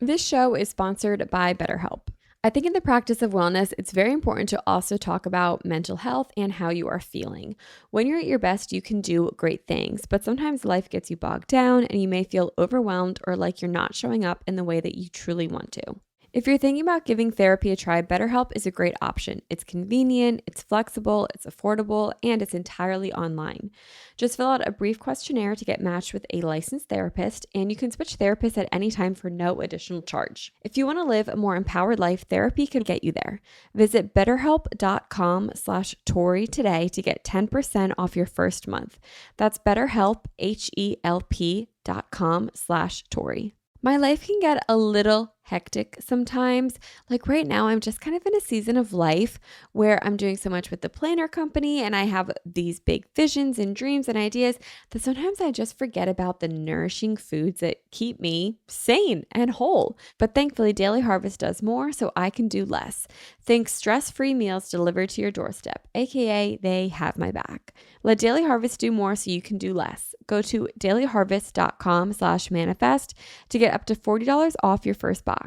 This show is sponsored by BetterHelp. I think in the practice of wellness, it's very important to also talk about mental health and how you are feeling. When you're at your best, you can do great things, but sometimes life gets you bogged down and you may feel overwhelmed or like you're not showing up in the way that you truly want to. If you're thinking about giving therapy a try, BetterHelp is a great option. It's convenient, it's flexible, it's affordable, and it's entirely online. Just fill out a brief questionnaire to get matched with a licensed therapist, and you can switch therapists at any time for no additional charge. If you want to live a more empowered life, therapy can get you there. Visit betterhelp.com/Tori today to get 10% off your first month. That's BetterHelp, HELP.com/Tori. My life can get a little hectic sometimes. Like right now, I'm just kind of in a season of life where I'm doing so much with the planner company and I have these big visions and dreams and ideas that sometimes I just forget about the nourishing foods that keep me sane and whole. But thankfully, Daily Harvest does more so I can do less. Think stress-free meals delivered to your doorstep, aka they have my back. Let Daily Harvest do more so you can do less. Go to dailyharvest.com/manifest to get up to $40 off your first box.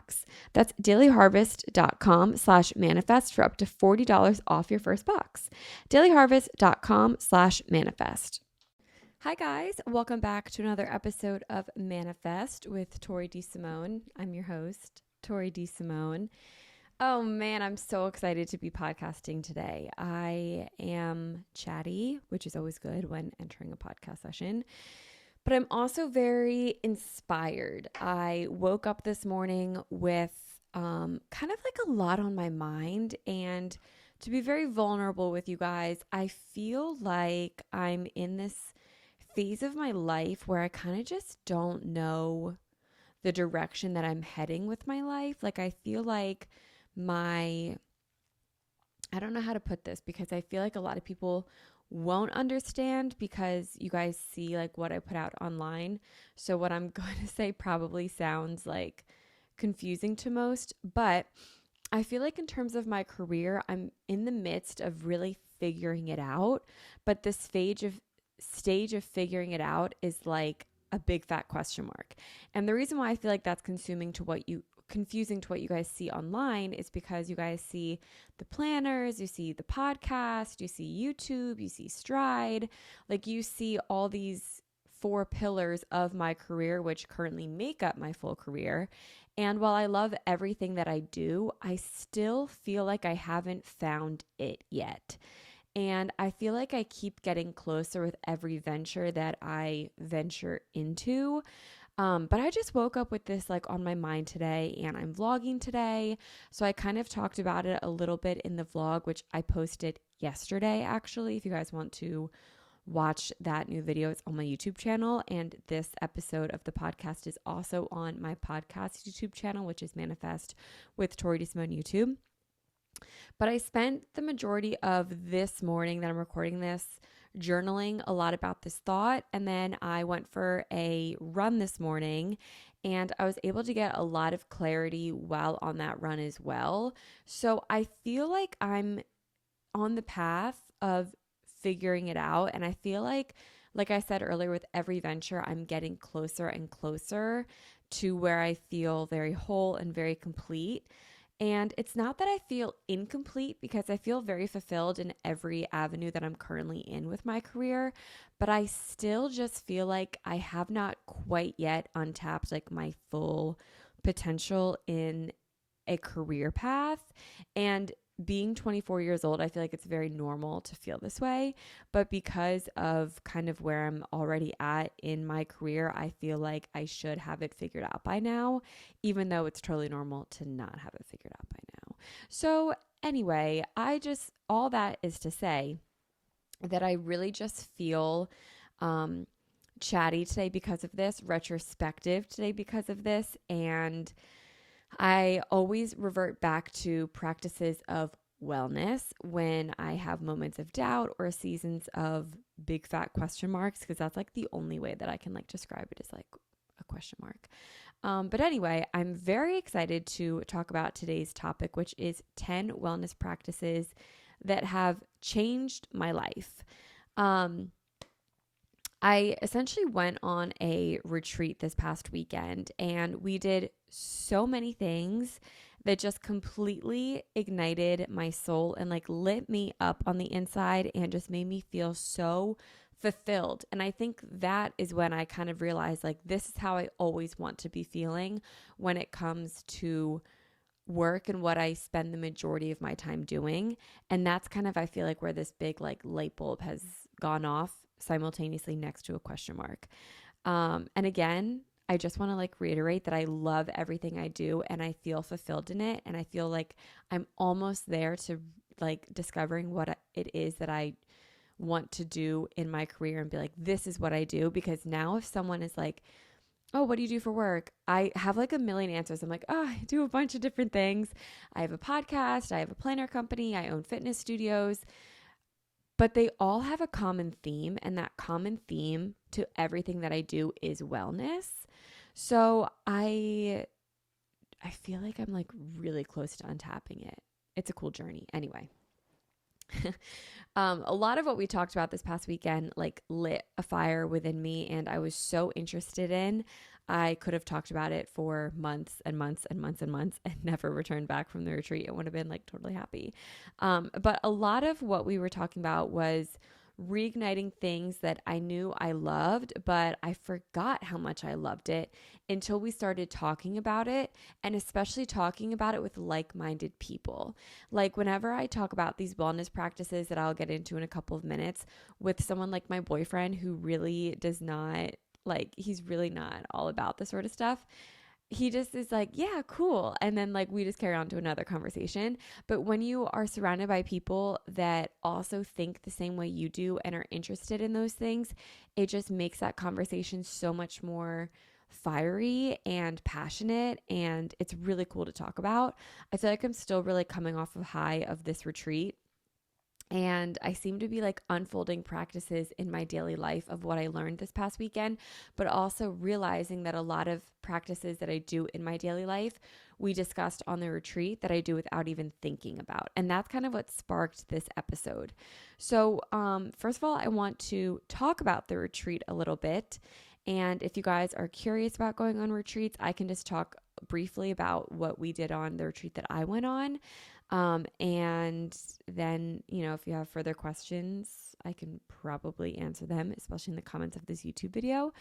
That's dailyharvest.com/manifest for up to $40 off your first box. dailyharvest.com/manifest. Hi guys, welcome back to another episode of Manifest with Tori DeSimone. I'm your host, Tori DeSimone. Oh man, I'm so excited to be podcasting today. I am chatty, which is always good when entering a podcast session. But I'm also very inspired. I woke up this morning with kind of like a lot on my mind. And to be very vulnerable with you guys, I feel like I'm in this phase of my life where I kind of just don't know the direction that I'm heading with my life. Like I feel like I don't know how to put this because I feel like a lot of people won't understand because you guys see like what I put out online. So what I'm going to say probably sounds like confusing to most, but I feel like in terms of my career, I'm in the midst of really figuring it out, but this stage of figuring it out is like a big fat question mark. And the reason why I feel like that's confusing to what you guys see online is because you guys see the planners, you see the podcast, you see YouTube, you see Stride, like you see all these 4 pillars of my career, which currently make up my full career. And while I love everything that I do, I still feel like I haven't found it yet. And I feel like I keep getting closer with every venture that I venture into. But I just woke up with this like on my mind today and I'm vlogging today. So I kind of talked about it a little bit in the vlog, which I posted yesterday, actually. If you guys want to watch that new video, it's on my YouTube channel. And this episode of the podcast is also on my podcast YouTube channel, which is Manifest with Tori DeSimone YouTube. But I spent the majority of this morning that I'm recording this journaling a lot about this thought. And then I went for a run this morning and I was able to get a lot of clarity while on that run as well. So I feel like I'm on the path of figuring it out. And I feel like I said earlier, with every venture, I'm getting closer and closer to where I feel very whole and very complete. And it's not that I feel incomplete because I feel very fulfilled in every avenue that I'm currently in with my career, but I still just feel like I have not quite yet untapped like my full potential in a career path. And being 24 years old, I feel like it's very normal to feel this way. But because of kind of where I'm already at in my career, I feel like I should have it figured out by now, even though it's totally normal to not have it figured out by now. So anyway, all that is to say that I really just feel chatty today because of this, retrospective today because of this, and I always revert back to practices of wellness when I have moments of doubt or seasons of big fat question marks, because that's like the only way that I can like describe it is like a question mark. But anyway, I'm very excited to talk about today's topic, which is 10 wellness practices that have changed my life. I essentially went on a retreat this past weekend and we did so many things that just completely ignited my soul and like lit me up on the inside and just made me feel so fulfilled. And I think that is when I kind of realized like this is how I always want to be feeling when it comes to work and what I spend the majority of my time doing. And that's kind of, I feel like, where this big like light bulb has gone off simultaneously next to a question mark. And again, I just want to like reiterate that I love everything I do and I feel fulfilled in it. And I feel like I'm almost there to like discovering what it is that I want to do in my career and be like, this is what I do. Because now if someone is like, oh, what do you do for work? I have like a million answers. I'm like, oh, I do a bunch of different things. I have a podcast. I have a planner company. I own fitness studios. But they all have a common theme. And that common theme to everything that I do is wellness. So I feel like I'm like really close to untapping it. It's a cool journey. Anyway. A lot of what we talked about this past weekend like lit a fire within me and I was so interested in. I could have talked about it for months and months and months and months and never returned back from the retreat. I would have been like totally happy. But a lot of what we were talking about was reigniting things that I knew I loved, but I forgot how much I loved it until we started talking about it, and especially talking about it with like-minded people. Like whenever I talk about these wellness practices that I'll get into in a couple of minutes with someone like my boyfriend who really does not like, he's really not all about this sort of stuff. He just is like, yeah, cool. And then like we just carry on to another conversation. But when you are surrounded by people that also think the same way you do and are interested in those things, it just makes that conversation so much more fiery and passionate. And it's really cool to talk about. I feel like I'm still really coming off of high of this retreat. And I seem to be like unfolding practices in my daily life of what I learned this past weekend, but also realizing that a lot of practices that I do in my daily life, we discussed on the retreat that I do without even thinking about. And that's kind of what sparked this episode. So, first of all, I want to talk about the retreat a little bit. And if you guys are curious about going on retreats, I can just talk briefly about what we did on the retreat that I went on. And then, you know, if you have further questions, I can probably answer them, especially in the comments of this YouTube video.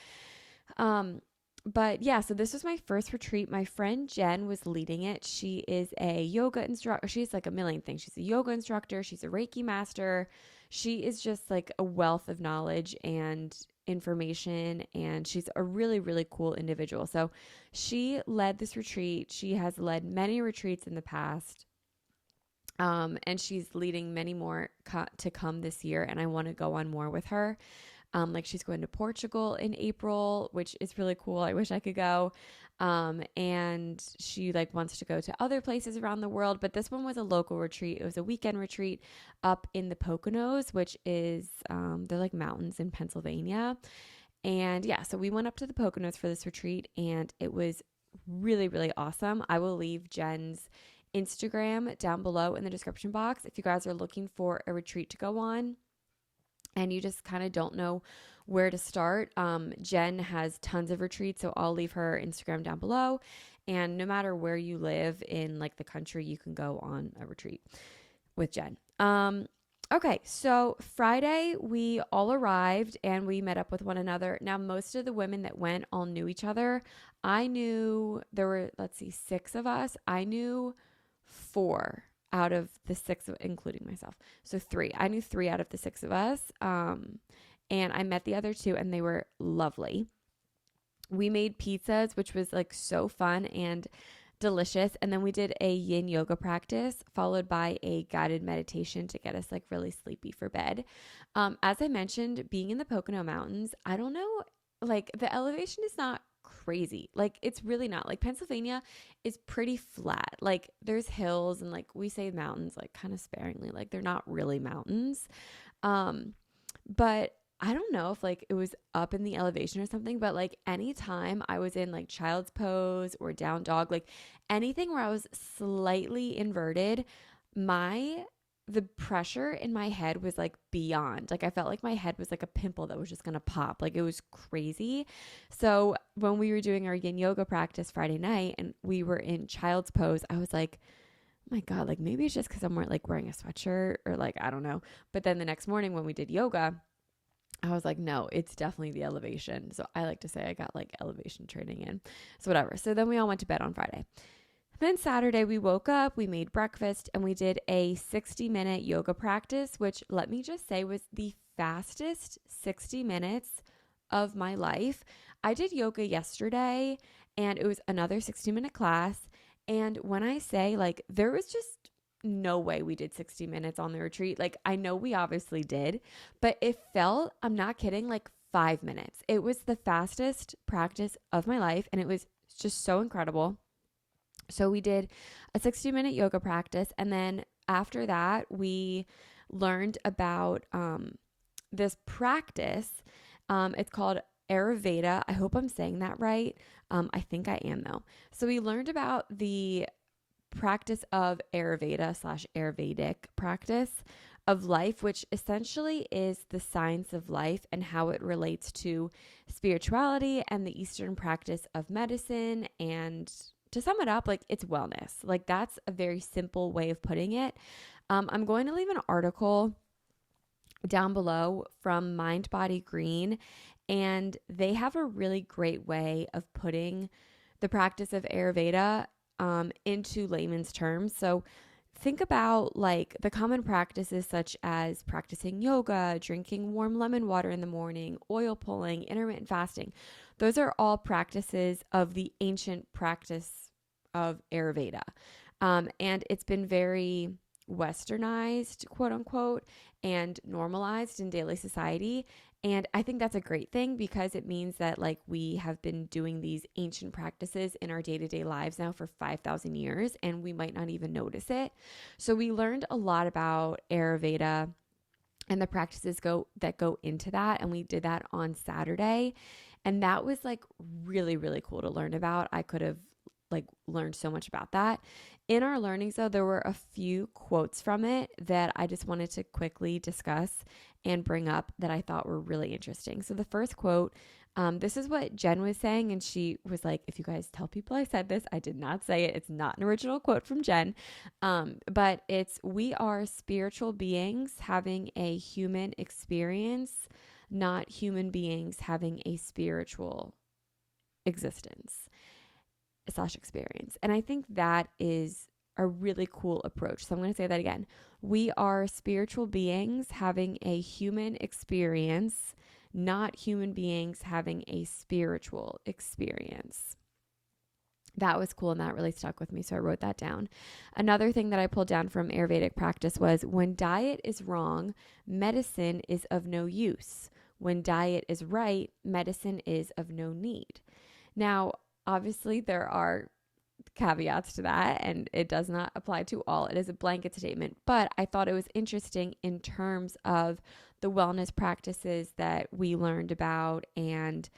But yeah, so this was my first retreat. My friend Jen was leading it. She is a yoga instructor. She's like a million things. She's a yoga instructor. She's a Reiki master. She is just like a wealth of knowledge and information. And she's a really, really cool individual. So she led this retreat. She has led many retreats in the past. And she's leading many more to come this year. And I want to go on more with her. Like she's going to Portugal in April, which is really cool. I wish I could go. And she like wants to go to other places around the world, but this one was a local retreat. It was a weekend retreat up in the Poconos, which is, they're like mountains in Pennsylvania. And yeah, so we went up to the Poconos for this retreat and it was really, really awesome. I will leave Jen's Instagram down below in the description box if you guys are looking for a retreat to go on and you just kind of don't know where to start. Jen has tons of retreats, so I'll leave her Instagram down below. And no matter where you live in like the country, you can go on a retreat with Jen. Okay, so Friday we all arrived and we met up with one another. Now, most of the women that went all knew each other. I knew there were, 6 of us. I knew 4 out of the 6, including myself. So 3. I knew 3 out of the 6 of us. And I met the other 2 and they were lovely. We made pizzas, which was like so fun and delicious. And then we did a yin yoga practice followed by a guided meditation to get us like really sleepy for bed. As I mentioned, being in the Pocono Mountains, I don't know, like the elevation is not crazy. Like it's really not. Like Pennsylvania is pretty flat. Like there's hills and like we say mountains like kind of sparingly, like they're not really mountains. But I don't know if like it was up in the elevation or something, but like anytime I was in like child's pose or down dog, like anything where I was slightly inverted, my the pressure in my head was like beyond. Like I felt like my head was like a pimple that was just going to pop. Like it was crazy. So when we were doing our yin yoga practice Friday night and we were in child's pose, I was like, oh my God, like maybe it's just because I'm like wearing a sweatshirt or like, I don't know. But then the next morning when we did yoga, I was like, no, it's definitely the elevation. So I like to say I got like elevation training in. So whatever. So then we all went to bed on Friday. Then Saturday, we woke up, we made breakfast, and we did a 60-minute yoga practice, which let me just say was the fastest 60 minutes of my life. I did yoga yesterday, and it was another 60-minute class. And when I say, like, there was just no way we did 60 minutes on the retreat. Like, I know we obviously did, but it felt, I'm not kidding, like 5 minutes. It was the fastest practice of my life, and it was just so incredible. So we did a 60-minute yoga practice. And then after that, we learned about this practice. It's called Ayurveda. I hope I'm saying that right. I think I am, though. So we learned about the practice of Ayurveda/Ayurvedic practice of life, which essentially is the science of life and how it relates to spirituality and the Eastern practice of medicine. And to sum it up, like it's wellness. Like that's a very simple way of putting it. I'm going to leave an article down below from mindbodygreen, and they have a really great way of putting the practice of Ayurveda into layman's terms. So think about like the common practices such as practicing yoga, drinking warm lemon water in the morning, oil pulling, intermittent fasting. Those are all practices of the ancient practice of Ayurveda. And it's been very westernized, quote unquote, and normalized in daily society. And I think that's a great thing because it means that like we have been doing these ancient practices in our day-to-day lives now for 5,000 years and we might not even notice it. So we learned a lot about Ayurveda and the practices that go into that. And we did that on Saturday. And that was like really, really cool to learn about. I could have like learned so much about that. In our learnings though, there were a few quotes from it that I just wanted to quickly discuss and bring up that I thought were really interesting. So the first quote, this is what Jen was saying. And she was like, if you guys tell people I said this, I did not say it. It's not an original quote from Jen. But it's, we are spiritual beings having a human experience, not human beings having a spiritual existence / experience. And I think that is a really cool approach. So I'm going to say that again. We are spiritual beings having a human experience, not human beings having a spiritual experience. That was cool and that really stuck with me. So I wrote that down. Another thing that I pulled down from Ayurvedic practice was when diet is wrong, medicine is of no use. When diet is right, medicine is of no need. Now, obviously, there are caveats to that, and it does not apply to all. It is a blanket statement, but I thought it was interesting in terms of the wellness practices that we learned about. And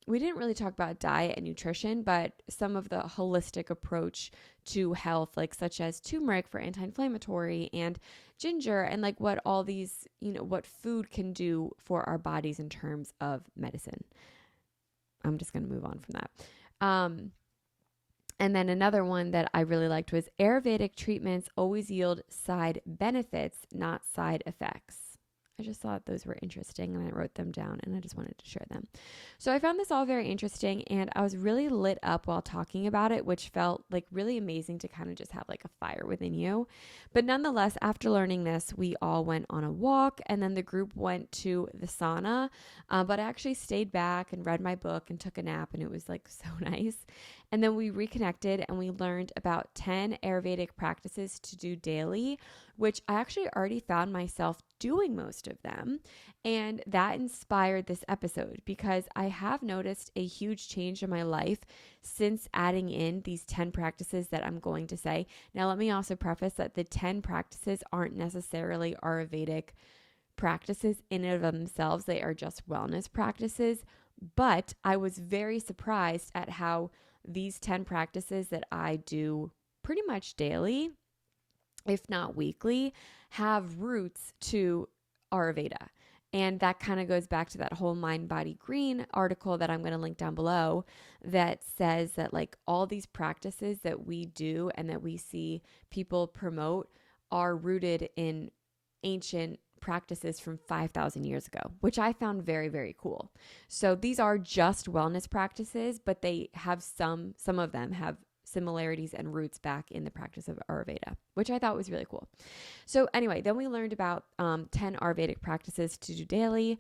we didn't really talk about diet and nutrition, but some of the holistic approach to health, like such as turmeric for anti-inflammatory and ginger, and like what all these, what food can do for our bodies in terms of medicine. I'm just going to move on from that. And then another one that I really liked was Ayurvedic treatments always yield side benefits, not side effects. I just thought those were interesting and I wrote them down and I just wanted to share them. So I found this all very interesting and I was really lit up while talking about it, which felt like really amazing to kind of just have like a fire within you. But nonetheless, after learning this, we all went on a walk and then the group went to the sauna. But I actually stayed back and read my book and took a nap and it was like so nice. And then we reconnected and we learned about 10 Ayurvedic practices to do daily, which I actually already found myself doing most of them. And that inspired this episode because I have noticed a huge change in my life since adding in these 10 practices that I'm going to say. Now, let me also preface that the 10 practices aren't necessarily Ayurvedic practices in and of themselves. They are just wellness practices. But I was very surprised at how these 10 practices that I do pretty much daily if not weekly, have roots to Ayurveda. And that kind of goes back to that whole Mind Body Green article that I'm going to link down below that says that like all these practices that we do and that we see people promote are rooted in ancient practices from 5,000 years ago, which I found very, very cool. So these are just wellness practices, but they have some of them have similarities and roots back in the practice of Ayurveda, which I thought was really cool. So anyway, then we learned about 10 Ayurvedic practices to do daily.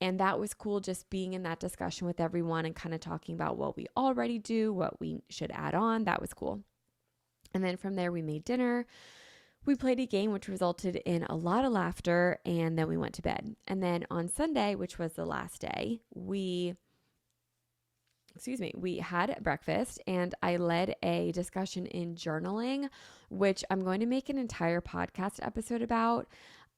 And that was cool, just being in that discussion with everyone and kind of talking about what we already do, what we should add on. That was cool. And then from there, we made dinner. We played a game, which resulted in a lot of laughter. And then we went to bed. And then on Sunday, which was the last day, we had breakfast and I led a discussion in journaling, which I'm going to make an entire podcast episode about.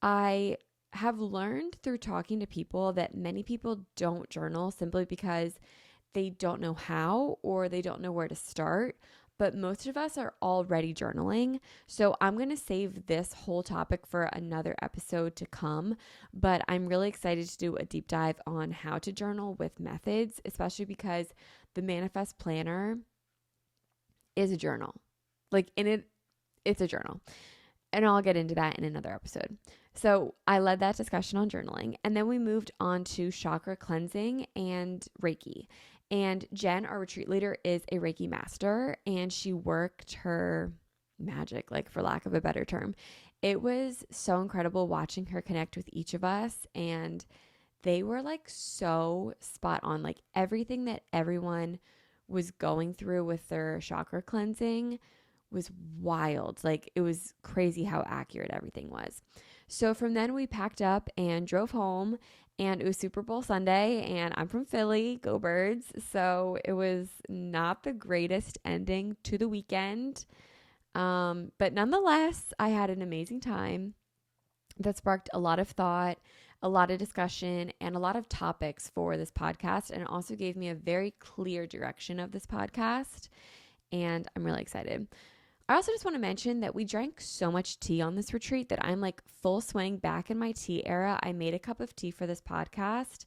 I have learned through talking to people that many people don't journal simply because they don't know how or they don't know where to start. But most of us are already journaling. So I'm going to save this whole topic for another episode to come. But I'm really excited to do a deep dive on how to journal with methods, especially because the Manifest Planner is a journal. Like it's a journal. And I'll get into that in another episode. So I led that discussion on journaling. And then we moved on to chakra cleansing and Reiki. And Jen, our retreat leader, is a Reiki master, and she worked her magic, like for lack of a better term. It was so incredible watching her connect with each of us, and they were like so spot on. Like everything that everyone was going through with their chakra cleansing was wild. Like it was crazy how accurate everything was. So from then we packed up and drove home. And it was Super Bowl Sunday, and I'm from Philly, go Birds. So it was not the greatest ending to the weekend. But nonetheless, I had an amazing time that sparked a lot of thought, a lot of discussion, and a lot of topics for this podcast. And it also gave me a very clear direction of this podcast. And I'm really excited. I also just want to mention that we drank so much tea on this retreat that I'm like full swing back in my tea era. I made a cup of tea for this podcast,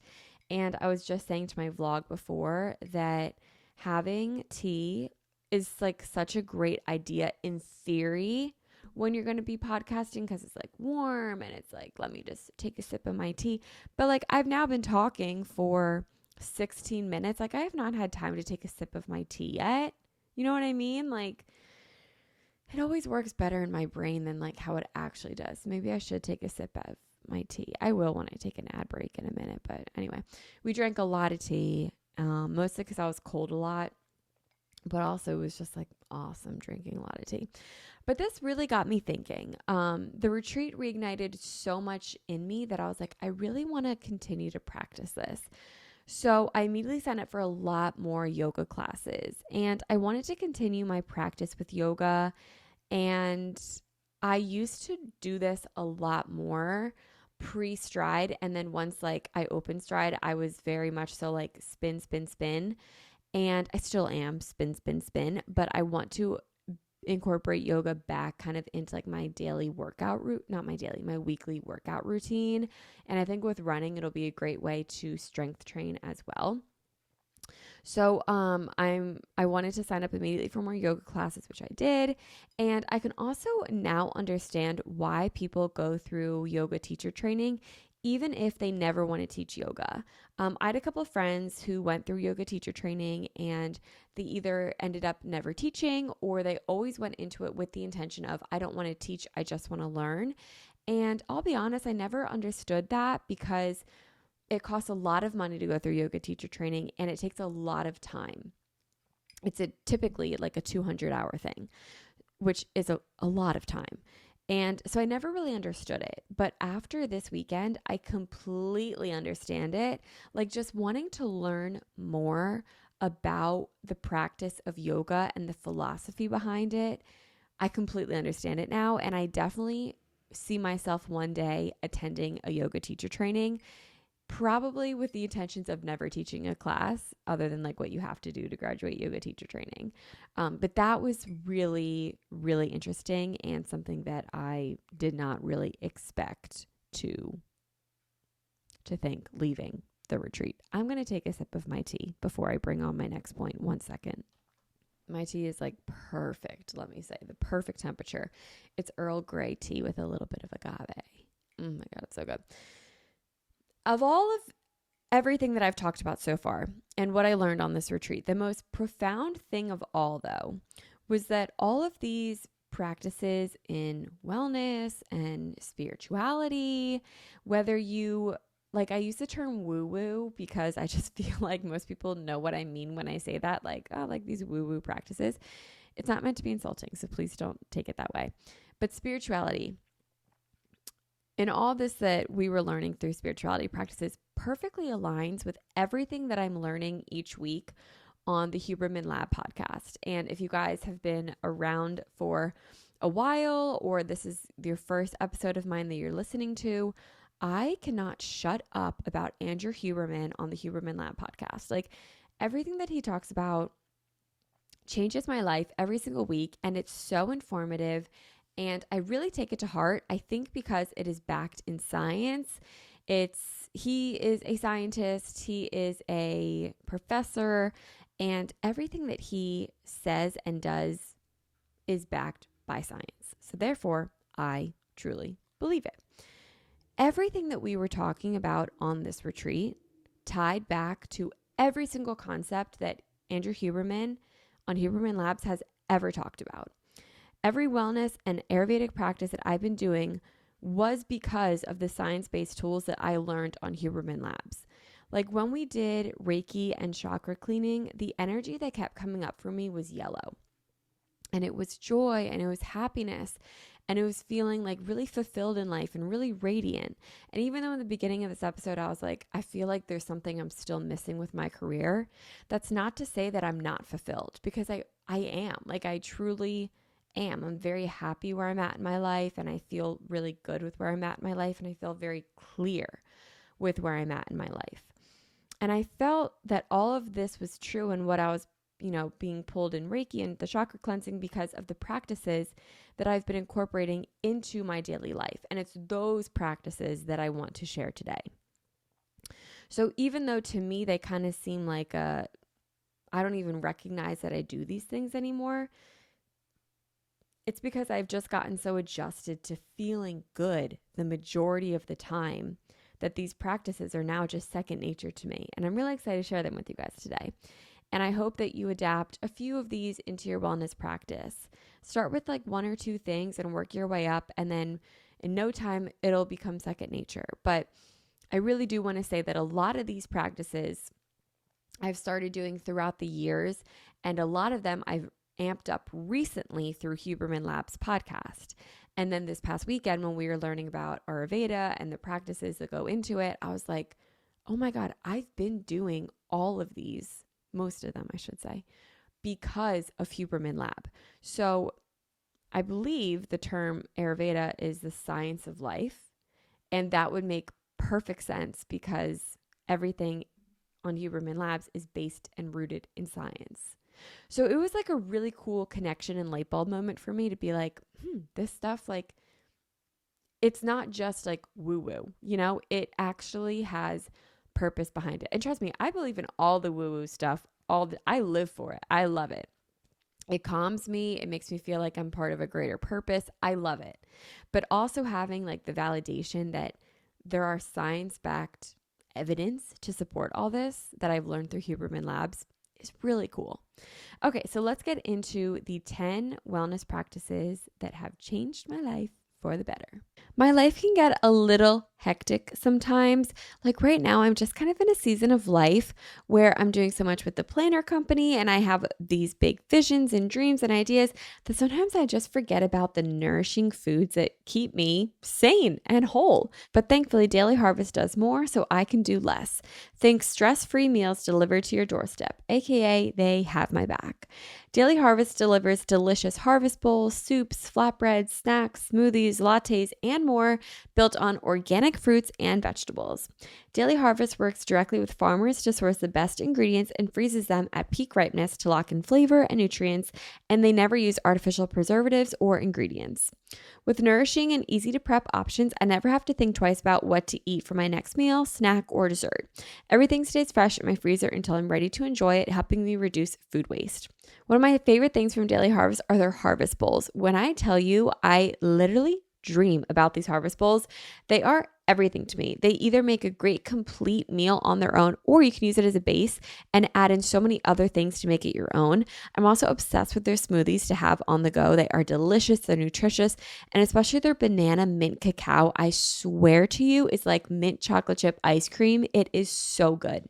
and I was just saying to my vlog before that having tea is like such a great idea in theory when you're going to be podcasting because it's like warm and it's like, let me just take a sip of my tea. But like I've now been talking for 16 minutes. Like I have not had time to take a sip of my tea yet. You know what I mean? Like it always works better in my brain than like how it actually does. Maybe I should take a sip of my tea. I will when I take an ad break in a minute. But anyway, we drank a lot of tea, mostly because I was cold a lot, but also it was just like awesome drinking a lot of tea. But this really got me thinking. The retreat reignited so much in me that I was like, I really want to continue to practice this. So I immediately signed up for a lot more yoga classes, and I wanted to continue my practice with yoga. And I used to do this a lot more pre-stride. And then once like I opened stride, I was very much so like spin, spin, spin. And I still am spin, spin, spin. But I want to incorporate yoga back kind of into like my daily workout route, not my daily, my weekly workout routine. And I think with running, it'll be a great way to strength train as well. So I wanted to sign up immediately for more yoga classes, which I did. And I can also now understand why people go through yoga teacher training, even if they never want to teach yoga. I had a couple of friends who went through yoga teacher training, and they either ended up never teaching, or they always went into it with the intention of, I don't want to teach, I just want to learn. And I'll be honest, I never understood that because it costs a lot of money to go through yoga teacher training, and it takes a lot of time. It's typically like a 200-hour thing, which is a lot of time. And so I never really understood it. But after this weekend, I completely understand it. Like just wanting to learn more about the practice of yoga and the philosophy behind it, I completely understand it now. And I definitely see myself one day attending a yoga teacher training. probably with the intentions of never teaching a class other than like what you have to do to graduate yoga teacher training. But that was really, really interesting and something that I did not really expect to think leaving the retreat. I'm going to take a sip of my tea before I bring on my next point. 1 second. My tea is like perfect, let me say, the perfect temperature. It's Earl Grey tea with a little bit of agave. Oh my God, it's so good. Of all of everything that I've talked about so far and what I learned on this retreat, the most profound thing of all, though, was that all of these practices in wellness and spirituality, whether you like, I use the term woo-woo because I just feel like most people know what I mean when I say that, like, oh, like these woo-woo practices. It's not meant to be insulting, so please don't take it that way. But spirituality, and all this that we were learning through spirituality practices perfectly aligns with everything that I'm learning each week on the Huberman Lab podcast. And if you guys have been around for a while, or this is your first episode of mine that you're listening to, I cannot shut up about Andrew Huberman on the Huberman Lab podcast. Like, everything that he talks about changes my life every single week, and it's so informative, and I really take it to heart. I think because it is backed in science. He is a scientist, he is a professor, and everything that he says and does is backed by science. So therefore, I truly believe it. Everything that we were talking about on this retreat tied back to every single concept that Andrew Huberman on Huberman Labs has ever talked about. Every wellness and Ayurvedic practice that I've been doing was because of the science-based tools that I learned on Huberman Labs. Like when we did Reiki and chakra cleaning, the energy that kept coming up for me was yellow. And it was joy and it was happiness. And it was feeling like really fulfilled in life and really radiant. And even though in the beginning of this episode, I was like, I feel like there's something I'm still missing with my career. That's not to say that I'm not fulfilled, because I am. Like, I truly am. I'm very happy where I'm at in my life, and I feel really good with where I'm at in my life, and I feel very clear with where I'm at in my life. And I felt that all of this was true in what I was, being pulled in Reiki and the chakra cleansing because of the practices that I've been incorporating into my daily life. And it's those practices that I want to share today. So even though to me they kind of seem like I don't even recognize that I do these things anymore, it's because I've just gotten so adjusted to feeling good the majority of the time that these practices are now just second nature to me. And I'm really excited to share them with you guys today. And I hope that you adapt a few of these into your wellness practice. Start with like 1 or 2 things and work your way up. And then in no time, it'll become second nature. But I really do want to say that a lot of these practices I've started doing throughout the years. And a lot of them I've amped up recently through Huberman Labs podcast. And then this past weekend when we were learning about Ayurveda and the practices that go into it, I was like, oh my God, I've been doing all of these, most of them, I should say, because of Huberman Lab. So I believe the term Ayurveda is the science of life. And that would make perfect sense because everything on Huberman Labs is based and rooted in science. So it was like a really cool connection and light bulb moment for me to be like, this stuff, like, it's not just like woo-woo, it actually has purpose behind it. And trust me, I believe in all the woo-woo stuff. I live for it. I love it. It calms me. It makes me feel like I'm part of a greater purpose. I love it. But also having like the validation that there are science-backed evidence to support all this that I've learned through Huberman Labs is really cool. Okay, so let's get into the 10 wellness practices that have changed my life for the better. My life can get a little hectic sometimes. Like right now, I'm just kind of in a season of life where I'm doing so much with the planner company and I have these big visions and dreams and ideas that sometimes I just forget about the nourishing foods that keep me sane and whole. But thankfully, Daily Harvest does more, so I can do less. Think stress-free meals delivered to your doorstep, aka they have my back. Daily Harvest delivers delicious harvest bowls, soups, flatbreads, snacks, smoothies, lattes, and more built on organic fruits and vegetables. Daily Harvest works directly with farmers to source the best ingredients and freezes them at peak ripeness to lock in flavor and nutrients, and they never use artificial preservatives or ingredients. With nourishing and easy to prep options, I never have to think twice about what to eat for my next meal, snack, or dessert. Everything stays fresh in my freezer until I'm ready to enjoy it, helping me reduce food waste. One of my favorite things from Daily Harvest are their harvest bowls. When I tell you, I literally dream about these harvest bowls. They are everything to me. They either make a great complete meal on their own, or you can use it as a base and add in so many other things to make it your own. I'm also obsessed with their smoothies to have on the go. They are delicious, they're nutritious, and especially their banana mint cacao, I swear to you, is like mint chocolate chip ice cream. It is so good.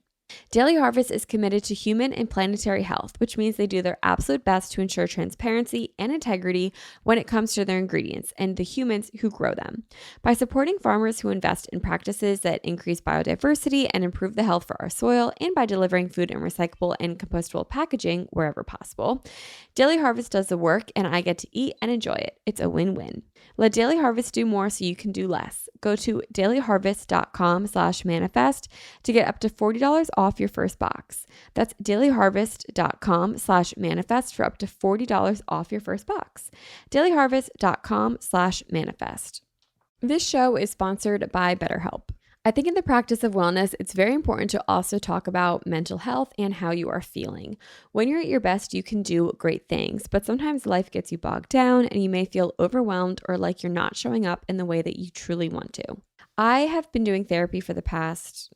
Daily Harvest is committed to human and planetary health, which means they do their absolute best to ensure transparency and integrity when it comes to their ingredients and the humans who grow them. By supporting farmers who invest in practices that increase biodiversity and improve the health for our soil, and by delivering food in recyclable and compostable packaging wherever possible, Daily Harvest does the work and I get to eat and enjoy it. It's a win-win. Let Daily Harvest do more so you can do less. Go to dailyharvest.com/manifest to get up to $40 off your first box. That's dailyharvest.com/manifest for up to $40 off your first box. dailyharvest.com/manifest. This show is sponsored by BetterHelp. I think in the practice of wellness, it's very important to also talk about mental health and how you are feeling. When you're at your best, you can do great things, but sometimes life gets you bogged down and you may feel overwhelmed or like you're not showing up in the way that you truly want to. I have been doing therapy for the past,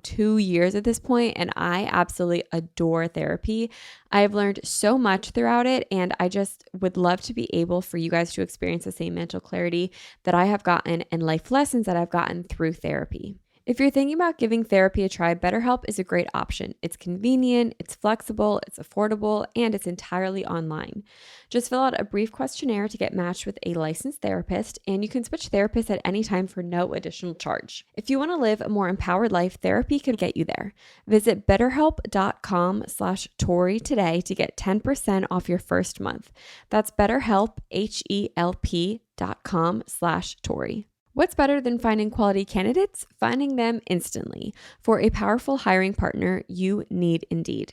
2 years at this point, and I absolutely adore therapy. I've learned so much throughout it, and I just would love to be able for you guys to experience the same mental clarity that I have gotten and life lessons that I've gotten through therapy. If you're thinking about giving therapy a try, BetterHelp is a great option. It's convenient, it's flexible, it's affordable, and it's entirely online. Just fill out a brief questionnaire to get matched with a licensed therapist, and you can switch therapists at any time for no additional charge. If you want to live a more empowered life, therapy can get you there. Visit betterhelp.com/Tori today to get 10% off your first month. That's BetterHelp, HELP.com/Tori. What's better than finding quality candidates? Finding them instantly. For a powerful hiring partner, you need Indeed.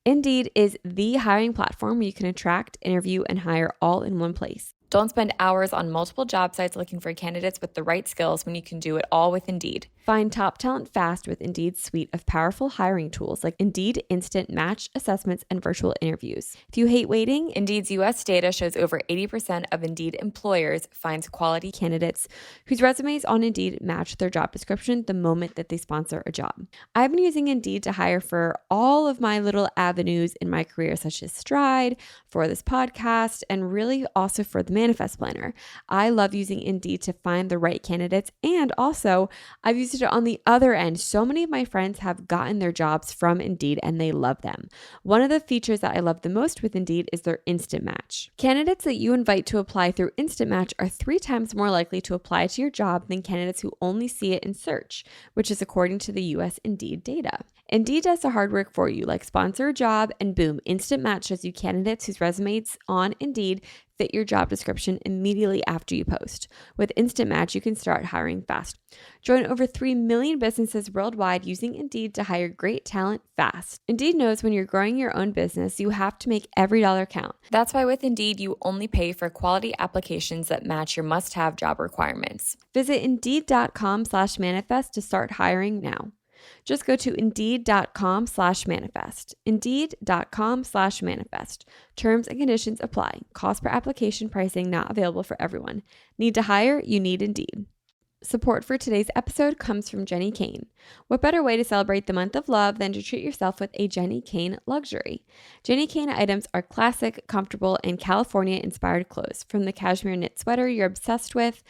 Indeed is the hiring platform where you can attract, interview, and hire all in one place. Don't spend hours on multiple job sites looking for candidates with the right skills when you can do it all with Indeed. Find top talent fast with Indeed's suite of powerful hiring tools like Indeed Instant Match Assessments and virtual interviews. If you hate waiting, Indeed's U.S. data shows over 80% of Indeed employers finds quality candidates whose resumes on Indeed match their job description the moment that they sponsor a job. I've been using Indeed to hire for all of my little avenues in my career, such as Stride, for this podcast, and really also for the Manifest Planner. I love using Indeed to find the right candidates, and also I've used it on the other end. So many of my friends have gotten their jobs from Indeed and they love them. One of the features that I love the most with Indeed is their Instant Match. Candidates that you invite to apply through Instant Match are 3 times more likely to apply to your job than candidates who only see it in search, which is according to the US Indeed data. Indeed does the hard work for you, like sponsor a job and boom, Instant Match shows you candidates whose resumes on Indeed fit your job description immediately after you post. With Instant Match, you can start hiring fast. Join over 3 million businesses worldwide using Indeed to hire great talent fast. Indeed knows when you're growing your own business, you have to make every dollar count. That's why with Indeed, you only pay for quality applications that match your must-have job requirements. Visit Indeed.com/manifest to start hiring now. Just go to Indeed.com/manifest. Indeed.com/manifest. Terms and conditions apply. Cost per application pricing not available for everyone. Need to hire? You need Indeed. Support for today's episode comes from Jenni Kayne. What better way to celebrate the month of love than to treat yourself with a Jenni Kayne luxury? Jenni Kayne items are classic, comfortable, and California-inspired clothes, from the cashmere knit sweater you're obsessed with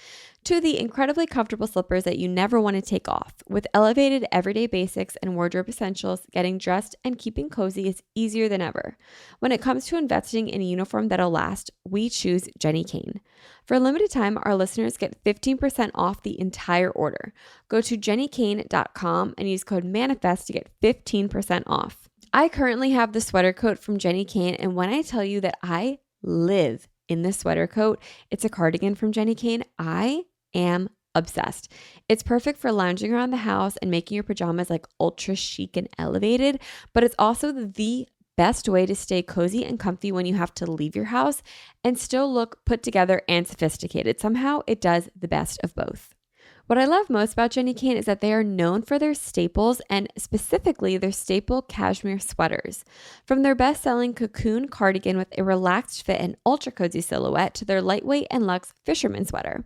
to the incredibly comfortable slippers that you never want to take off. With elevated everyday basics and wardrobe essentials, getting dressed and keeping cozy is easier than ever. When it comes to investing in a uniform that'll last, we choose Jenni Kayne. For a limited time, our listeners get 15% off the entire order. Go to jennikayne.com and use code MANIFEST to get 15% off. I currently have the sweater coat from Jenni Kayne, and when I tell you that I live in this sweater coat, it's a cardigan from Jenni Kayne, I am obsessed. It's perfect for lounging around the house and making your pajamas like ultra chic and elevated, but it's also the best way to stay cozy and comfy when you have to leave your house and still look put together and sophisticated. Somehow it does the best of both. What I love most about Jenny Kane is that they are known for their staples and specifically their staple cashmere sweaters. From their best-selling cocoon cardigan with a relaxed fit and ultra cozy silhouette to their lightweight and luxe fisherman sweater.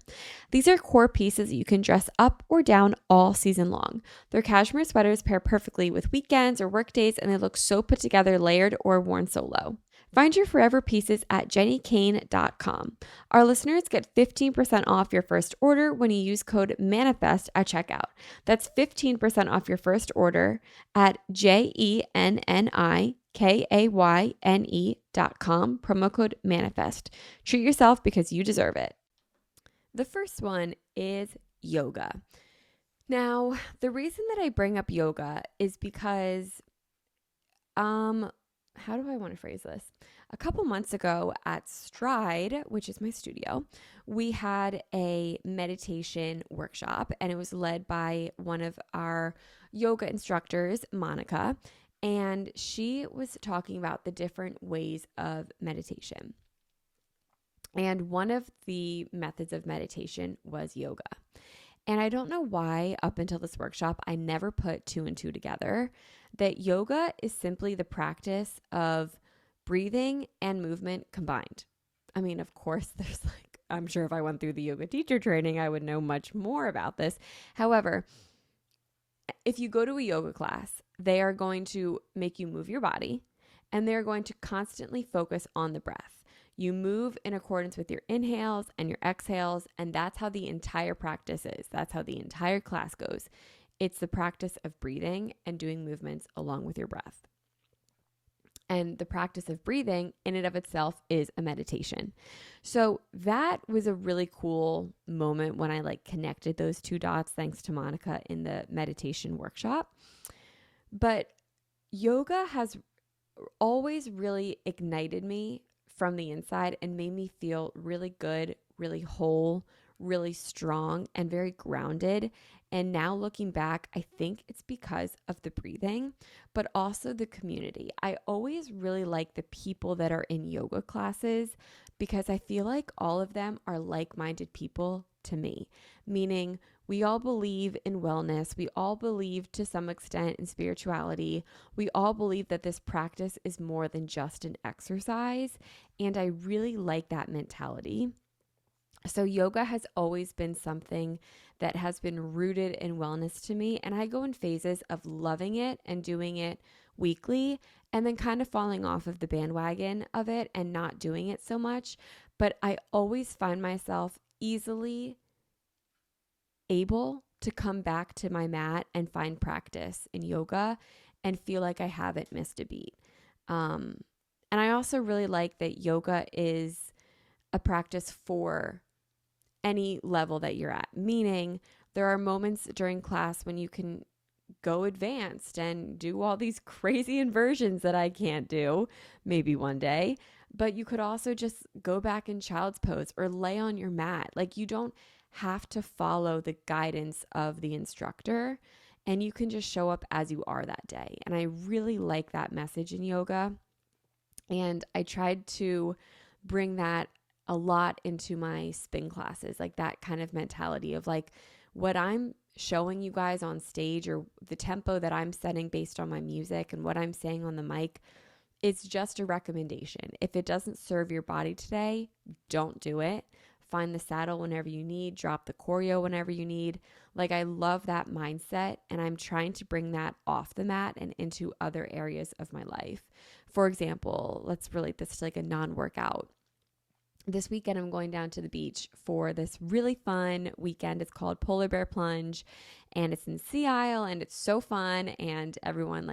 These are core pieces that you can dress up or down all season long. Their cashmere sweaters pair perfectly with weekends or work days and they look so put together, layered, or worn solo. Find your forever pieces at jennykane.com. Our listeners get 15% off your first order when you use code MANIFEST at checkout. That's 15% off your first order at jennykayne.com, promo code MANIFEST. Treat yourself because you deserve it. The first one is yoga. Now, the reason that I bring up yoga is because how do I want to phrase this? A couple months ago at Stride, which is my studio, we had a meditation workshop and it was led by one of our yoga instructors, Monica, and she was talking about the different ways of meditation. And one of the methods of meditation was yoga. And I don't know why up until this workshop, I never put two and two together, that yoga is simply the practice of breathing and movement combined. I mean, of course, there's I'm sure if I went through the yoga teacher training, I would know much more about this. However, if you go to a yoga class, they are going to make you move your body and they're going to constantly focus on the breath. You move in accordance with your inhales and your exhales, and that's how the entire practice is. That's how the entire class goes. It's the practice of breathing and doing movements along with your breath. And the practice of breathing in and of itself is a meditation. So that was a really cool moment when I connected those two dots, thanks to Monica in the meditation workshop. But yoga has always really ignited me from the inside and made me feel really good, really whole, really strong, and very grounded. And now looking back, I think it's because of the breathing, but also the community. I always really like the people that are in yoga classes because I feel like all of them are like-minded people to me, meaning we all believe in wellness. We all believe to some extent in spirituality. We all believe that this practice is more than just an exercise. And I really like that mentality. So yoga has always been something that has been rooted in wellness to me. And I go in phases of loving it and doing it weekly and then kind of falling off of the bandwagon of it and not doing it so much. But I always find myself easily able to come back to my mat and find practice in yoga and feel like I haven't missed a beat. And I also really like that yoga is a practice for any level that you're at, meaning there are moments during class when you can go advanced and do all these crazy inversions that I can't do, maybe one day, but you could also just go back in child's pose or lay on your mat. You don't have to follow the guidance of the instructor and you can just show up as you are that day. And I really like that message in yoga. And I tried to bring that a lot into my spin classes, that kind of mentality of what I'm showing you guys on stage or the tempo that I'm setting based on my music and what I'm saying on the mic. It's just a recommendation. If it doesn't serve your body today, don't do it. Find the saddle whenever you need, drop the choreo whenever you need. I love that mindset and I'm trying to bring that off the mat and into other areas of my life. For example, let's relate this to a non-workout. This weekend, I'm going down to the beach for this really fun weekend. It's called Polar Bear Plunge and it's in Sea Isle and it's so fun. And everyone,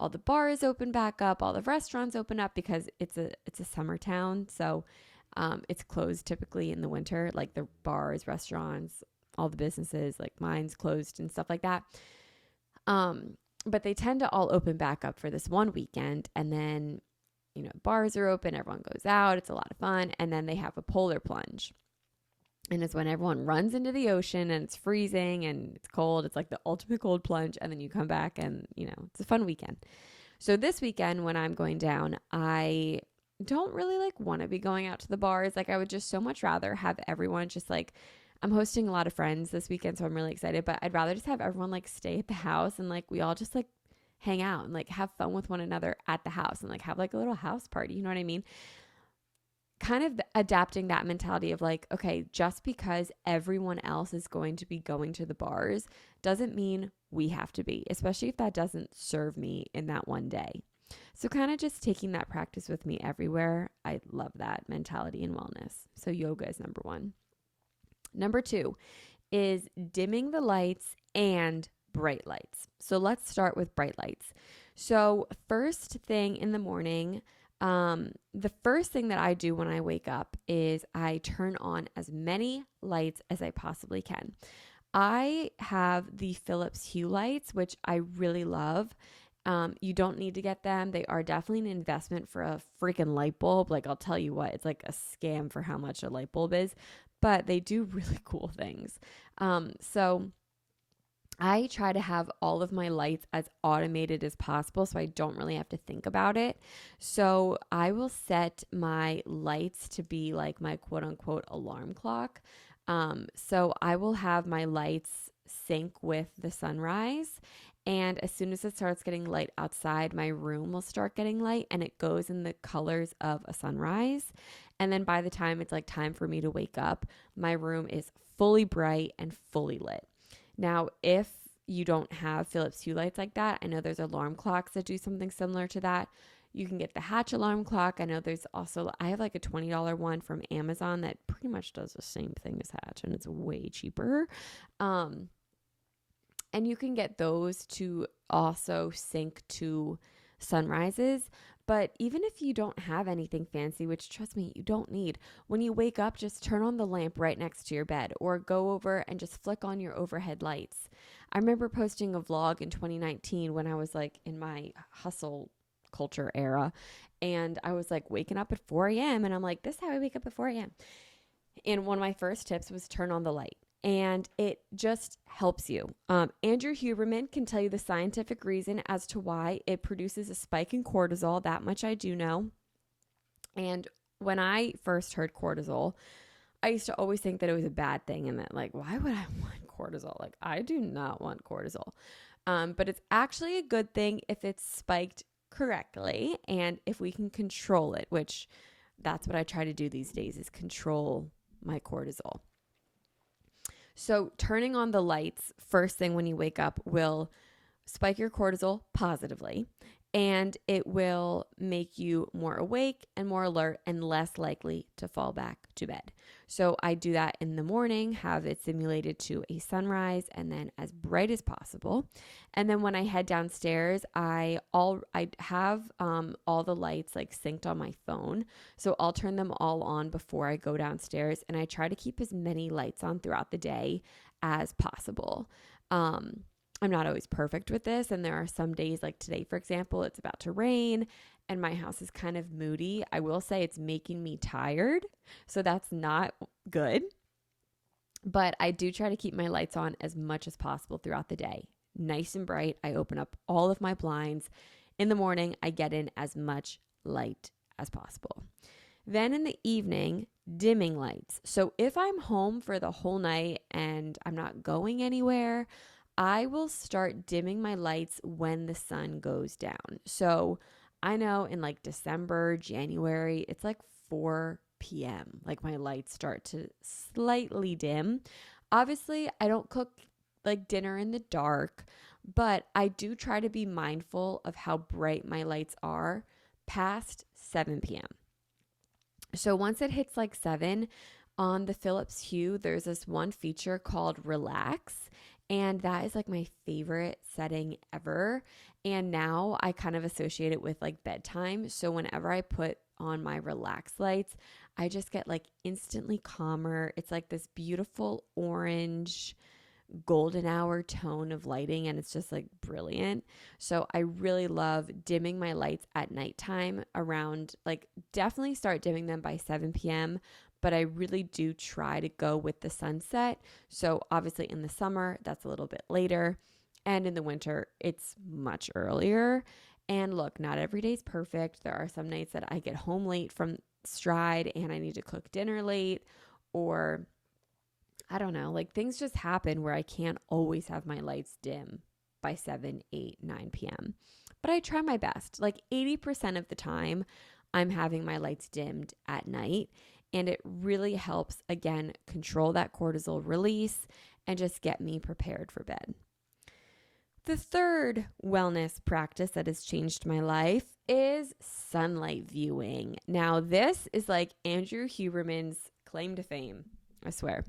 all the bars open back up, all the restaurants open up because it's a summer town. So it's closed typically in the winter, the bars, restaurants, all the businesses, mine's closed and stuff like that. But they tend to all open back up for this one weekend. And then bars are open, everyone goes out, it's a lot of fun, and then they have a polar plunge. And it's when everyone runs into the ocean and it's freezing and it's cold. It's like the ultimate cold plunge. And then you come back and, it's a fun weekend. So this weekend when I'm going down, I don't really like want to be going out to the bars. Like I would just so much rather have everyone just like, I'm hosting a lot of friends this weekend, so I'm really excited, but I'd rather just have everyone like stay at the house and like we all just like hang out and like have fun with one another at the house and like have like a little house party. You know what I mean? Kind of adapting that mentality of like, okay, just because everyone else is going to be going to the bars doesn't mean we have to be, especially if that doesn't serve me in that one day. So kind of just taking that practice with me everywhere. I love that mentality and wellness. So yoga is number one. Number two is dimming the lights and bright lights. So let's start with bright lights. So first thing in the morning, the first thing that I do when I wake up is I turn on as many lights as I possibly can. I have the Philips Hue lights, which I really love. You don't need to get them. They are definitely an investment for a freaking light bulb. Like I'll tell you what, it's like a scam for how much a light bulb is, but they do really cool things. So I try to have all of my lights as automated as possible so I don't really have to think about it. So I will set my lights to be like my quote unquote alarm clock. So I will have my lights sync with the sunrise. And as soon as it starts getting light outside, my room will start getting light and it goes in the colors of a sunrise. And then by the time it's like time for me to wake up, my room is fully bright and fully lit. Now, if you don't have Philips Hue lights like that, I know there's alarm clocks that do something similar to that. You can get the Hatch alarm clock. I know there's also, I have like a $20 one from Amazon that pretty much does the same thing as Hatch and it's way cheaper. And you can get those to also sync to sunrises. But even if you don't have anything fancy, which trust me, you don't need, when you wake up, just turn on the lamp right next to your bed or go over and just flick on your overhead lights. I remember posting a vlog in 2019 when I was like in my hustle culture era and I was like waking up at 4 a.m. and I'm like, this is how I wake up at 4 a.m. And one of my first tips was turn on the light. And it just helps you. Andrew Huberman can tell you the scientific reason as to why it produces a spike in cortisol. That much I do know. And when I first heard cortisol, I used to always think that it was a bad thing and that like, why would I want cortisol? Like I do not want cortisol. But it's actually a good thing if it's spiked correctly and if we can control it, which that's what I try to do these days is control my cortisol. So turning on the lights first thing when you wake up will spike your cortisol positively, and it will make you more awake and more alert and less likely to fall back to bed. So I do that in the morning, have it simulated to a sunrise and then as bright as possible. And then when I head downstairs, I have all the lights like synced on my phone. So I'll turn them all on before I go downstairs, and I try to keep as many lights on throughout the day as possible. I'm not always perfect with this. And there are some days like today, for example, it's about to rain and my house is kind of moody. I will say it's making me tired. So that's not good. But I do try to keep my lights on as much as possible throughout the day. Nice and bright. I open up all of my blinds. In the morning, I get in as much light as possible. Then in the evening, dimming lights. So if I'm home for the whole night and I'm not going anywhere, I will start dimming my lights when the sun goes down. So I know in like December, January, it's like 4 p.m. Like my lights start to slightly dim. Obviously, I don't cook like dinner in the dark, but I do try to be mindful of how bright my lights are past 7 p.m. So once it hits like 7 on the Philips Hue, there's this one feature called Relax. And that is like my favorite setting ever. And now I kind of associate it with like bedtime. So whenever I put on my relax lights, I just get like instantly calmer. It's like this beautiful orange golden hour tone of lighting, and it's just like brilliant. So I really love dimming my lights at nighttime around, like, definitely start dimming them by 7 p.m., but I really do try to go with the sunset. So obviously in the summer, that's a little bit later. And in the winter, it's much earlier. And look, not every day's perfect. There are some nights that I get home late from stride and I need to cook dinner late, or I don't know, like things just happen where I can't always have my lights dim by 7, 8, 9 p.m. But I try my best. Like 80% of the time, I'm having my lights dimmed at night. And it really helps, again, control that cortisol release and just get me prepared for bed. The third wellness practice that has changed my life is sunlight viewing. Now, this is like Andrew Huberman's claim to fame, I swear.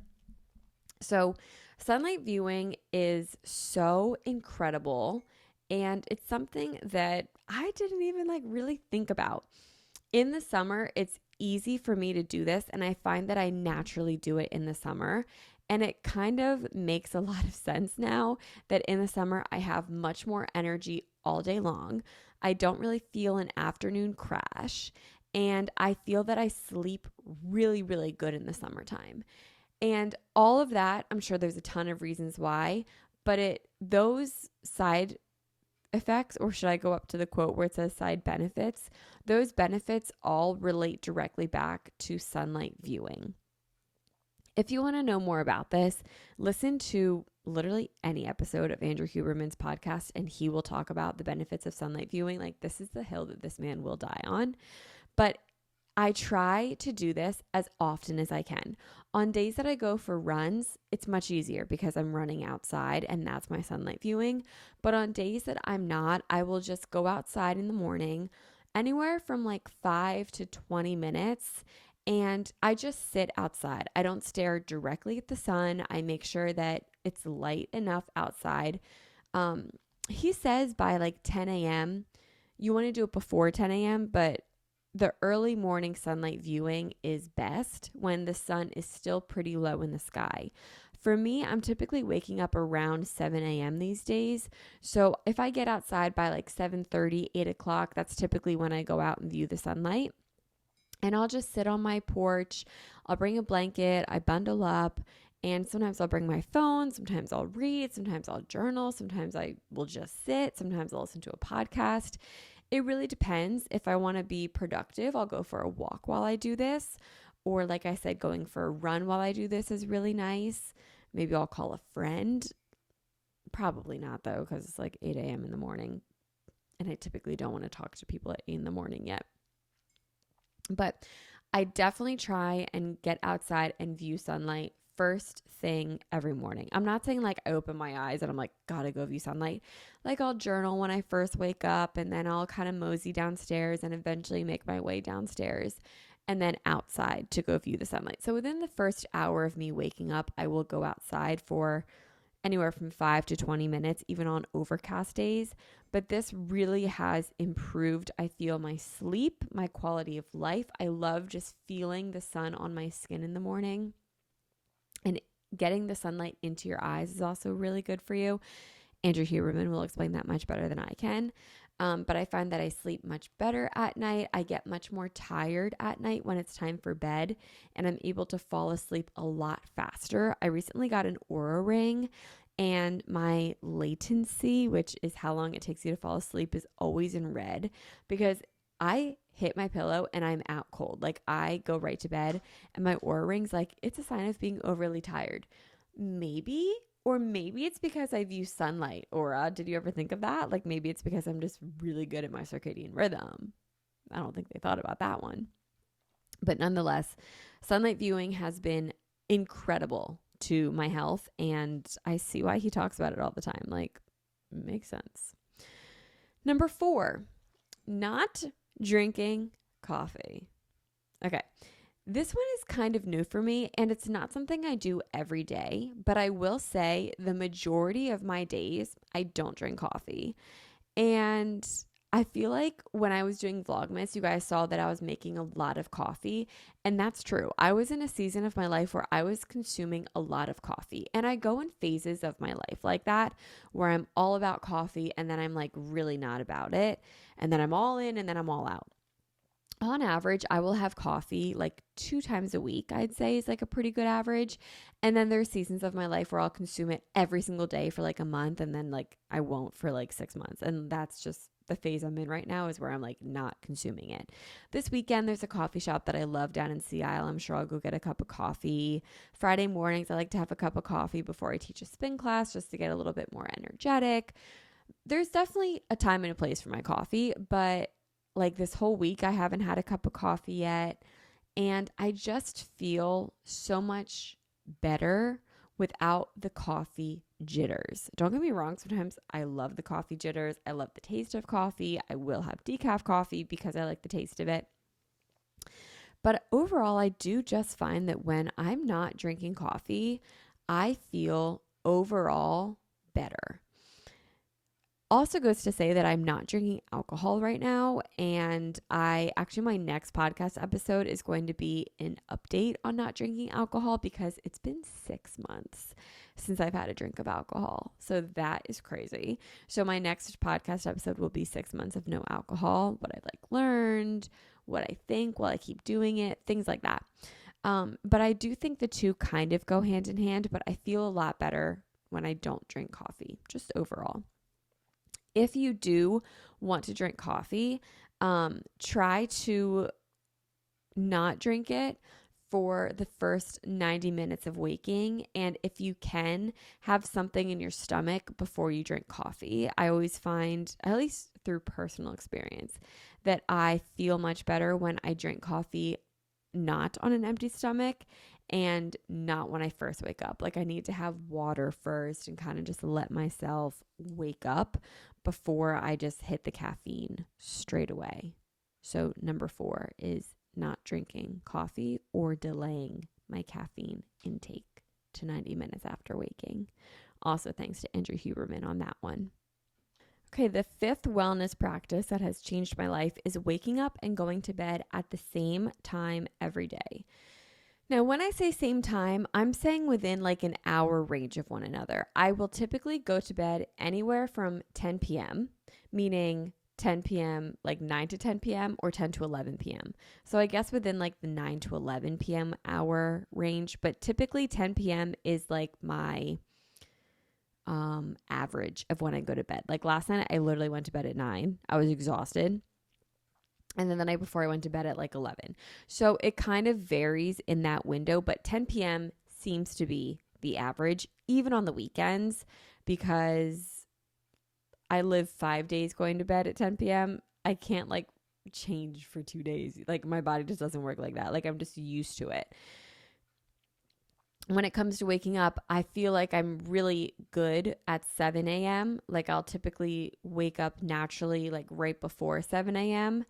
So, sunlight viewing is so incredible, and it's something that I didn't even like really think about. In the summer, it's easy for me to do this, and I find that I naturally do it in the summer. And it kind of makes a lot of sense now that in the summer, I have much more energy all day long. I don't really feel an afternoon crash. And I feel that I sleep really, really good in the summertime. And all of that, I'm sure there's a ton of reasons why, but those side effects, or should I go up to the quote where it says side benefits? Those benefits all relate directly back to sunlight viewing. If you want to know more about this, listen to literally any episode of Andrew Huberman's podcast, and he will talk about the benefits of sunlight viewing. Like, this is the hill that this man will die on. But I try to do this as often as I can. On days that I go for runs, it's much easier because I'm running outside and that's my sunlight viewing. But on days that I'm not, I will just go outside in the morning, anywhere from like 5 to 20 minutes. And I just sit outside. I don't stare directly at the sun. I make sure that it's light enough outside. He says by like 10 a.m., you want to do it before 10 a.m., but the early morning sunlight viewing is best when the sun is still pretty low in the sky. For me, I'm typically waking up around 7 a.m. these days. So if I get outside by like 7:30, 8 o'clock, that's typically when I go out and view the sunlight. And I'll just sit on my porch. I'll bring a blanket. I bundle up. And sometimes I'll bring my phone. Sometimes I'll read. Sometimes I'll journal. Sometimes I will just sit. Sometimes I'll listen to a podcast. It really depends. If I want to be productive, I'll go for a walk while I do this. Or like I said, going for a run while I do this is really nice. Maybe I'll call a friend. Probably not though, because it's like 8 a.m. in the morning. And I typically don't want to talk to people at 8 in the morning yet. But I definitely try and get outside and view sunlight first thing every morning. I'm not saying like I open my eyes and I'm like, gotta go view sunlight. Like I'll journal when I first wake up, and then I'll kind of mosey downstairs and eventually make my way downstairs and then outside to go view the sunlight. So within the first hour of me waking up, I will go outside for anywhere from 5 to 20 minutes, even on overcast days. But this really has improved, I feel, my sleep, my quality of life. I love just feeling the sun on my skin in the morning. And getting the sunlight into your eyes is also really good for you. Andrew Huberman will explain that much better than I can. But I find that I sleep much better at night. I get much more tired at night when it's time for bed, and I'm able to fall asleep a lot faster. I recently got an Oura ring, and my latency, which is how long it takes you to fall asleep, is always in red because I hit my pillow and I'm out cold. Like I go right to bed and my Oura ring's like, it's a sign of being overly tired. Maybe it's because I view sunlight. Aura, did you ever think of that? Like maybe it's because I'm just really good at my circadian rhythm. I don't think they thought about that one. But nonetheless, sunlight viewing has been incredible to my health, and I see why he talks about it all the time. Like, makes sense. Number 4, not drinking coffee. Okay. This one is kind of new for me, and it's not something I do every day, but I will say the majority of my days, I don't drink coffee. And I feel like when I was doing Vlogmas, you guys saw that I was making a lot of coffee. And that's true. I was in a season of my life where I was consuming a lot of coffee. And I go in phases of my life like that, where I'm all about coffee and then I'm like really not about it. And then I'm all in and then I'm all out. On average, I will have coffee like 2 times a week, I'd say is like a pretty good average. And then there's seasons of my life where I'll consume it every single day for like a month and then like I won't for like 6 months. And that's just the phase I'm in right now, is where I'm like not consuming it. This weekend, there's a coffee shop that I love down in Sea Isle. I'm sure I'll go get a cup of coffee. Friday mornings, I like to have a cup of coffee before I teach a spin class just to get a little bit more energetic. There's definitely a time and a place for my coffee, but like this whole week, I haven't had a cup of coffee yet. And I just feel so much better without the coffee jitters. Don't get me wrong. Sometimes I love the coffee jitters. I love the taste of coffee. I will have decaf coffee because I like the taste of it. But overall, I do just find that when I'm not drinking coffee, I feel overall better. Also goes to say that I'm not drinking alcohol right now. And my next podcast episode is going to be an update on not drinking alcohol, because it's been 6 months since I've had a drink of alcohol. So that is crazy. So my next podcast episode will be 6 months of no alcohol, what I've like learned, what I think while I keep doing it, things like that. But I do think the two kind of go hand in hand, but I feel a lot better when I don't drink coffee, just overall. If you do want to drink coffee, try to not drink it for the first 90 minutes of waking. And if you can, have something in your stomach before you drink coffee. I always find, at least through personal experience, that I feel much better when I drink coffee not on an empty stomach and not when I first wake up. Like I need to have water first and kind of just let myself wake up before I just hit the caffeine straight away. So number 4 is not drinking coffee or delaying my caffeine intake to 90 minutes after waking. Also, thanks to Andrew Huberman on that one. Okay, the 5th wellness practice that has changed my life is waking up and going to bed at the same time every day. Now, when I say same time, I'm saying within like an hour range of one another. I will typically go to bed anywhere from 10 p.m., meaning 10 p.m., like 9 to 10 p.m. or 10 to 11 p.m. So I guess within like the 9 to 11 p.m. hour range, but typically 10 p.m. is like my average of when I go to bed. Like last night, I literally went to bed at 9. I was exhausted. And then the night before I went to bed at like 11. So it kind of varies in that window, but 10 p.m. seems to be the average, even on the weekends, because I live 5 days going to bed at 10 p.m. I can't like change for 2 days. Like my body just doesn't work like that. Like I'm just used to it. When it comes to waking up, I feel like I'm really good at 7 a.m. Like I'll typically wake up naturally like right before 7 a.m.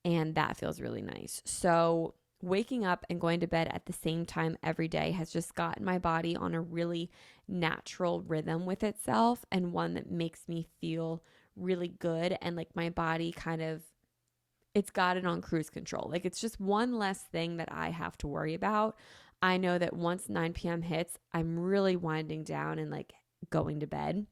And that feels really nice. So waking up and going to bed at the same time every day has just gotten my body on a really natural rhythm with itself, and one that makes me feel really good. And like my body kind of, it's got it on cruise control. Like it's just one less thing that I have to worry about. I know that once 9 p.m. hits, I'm really winding down and like going to bed.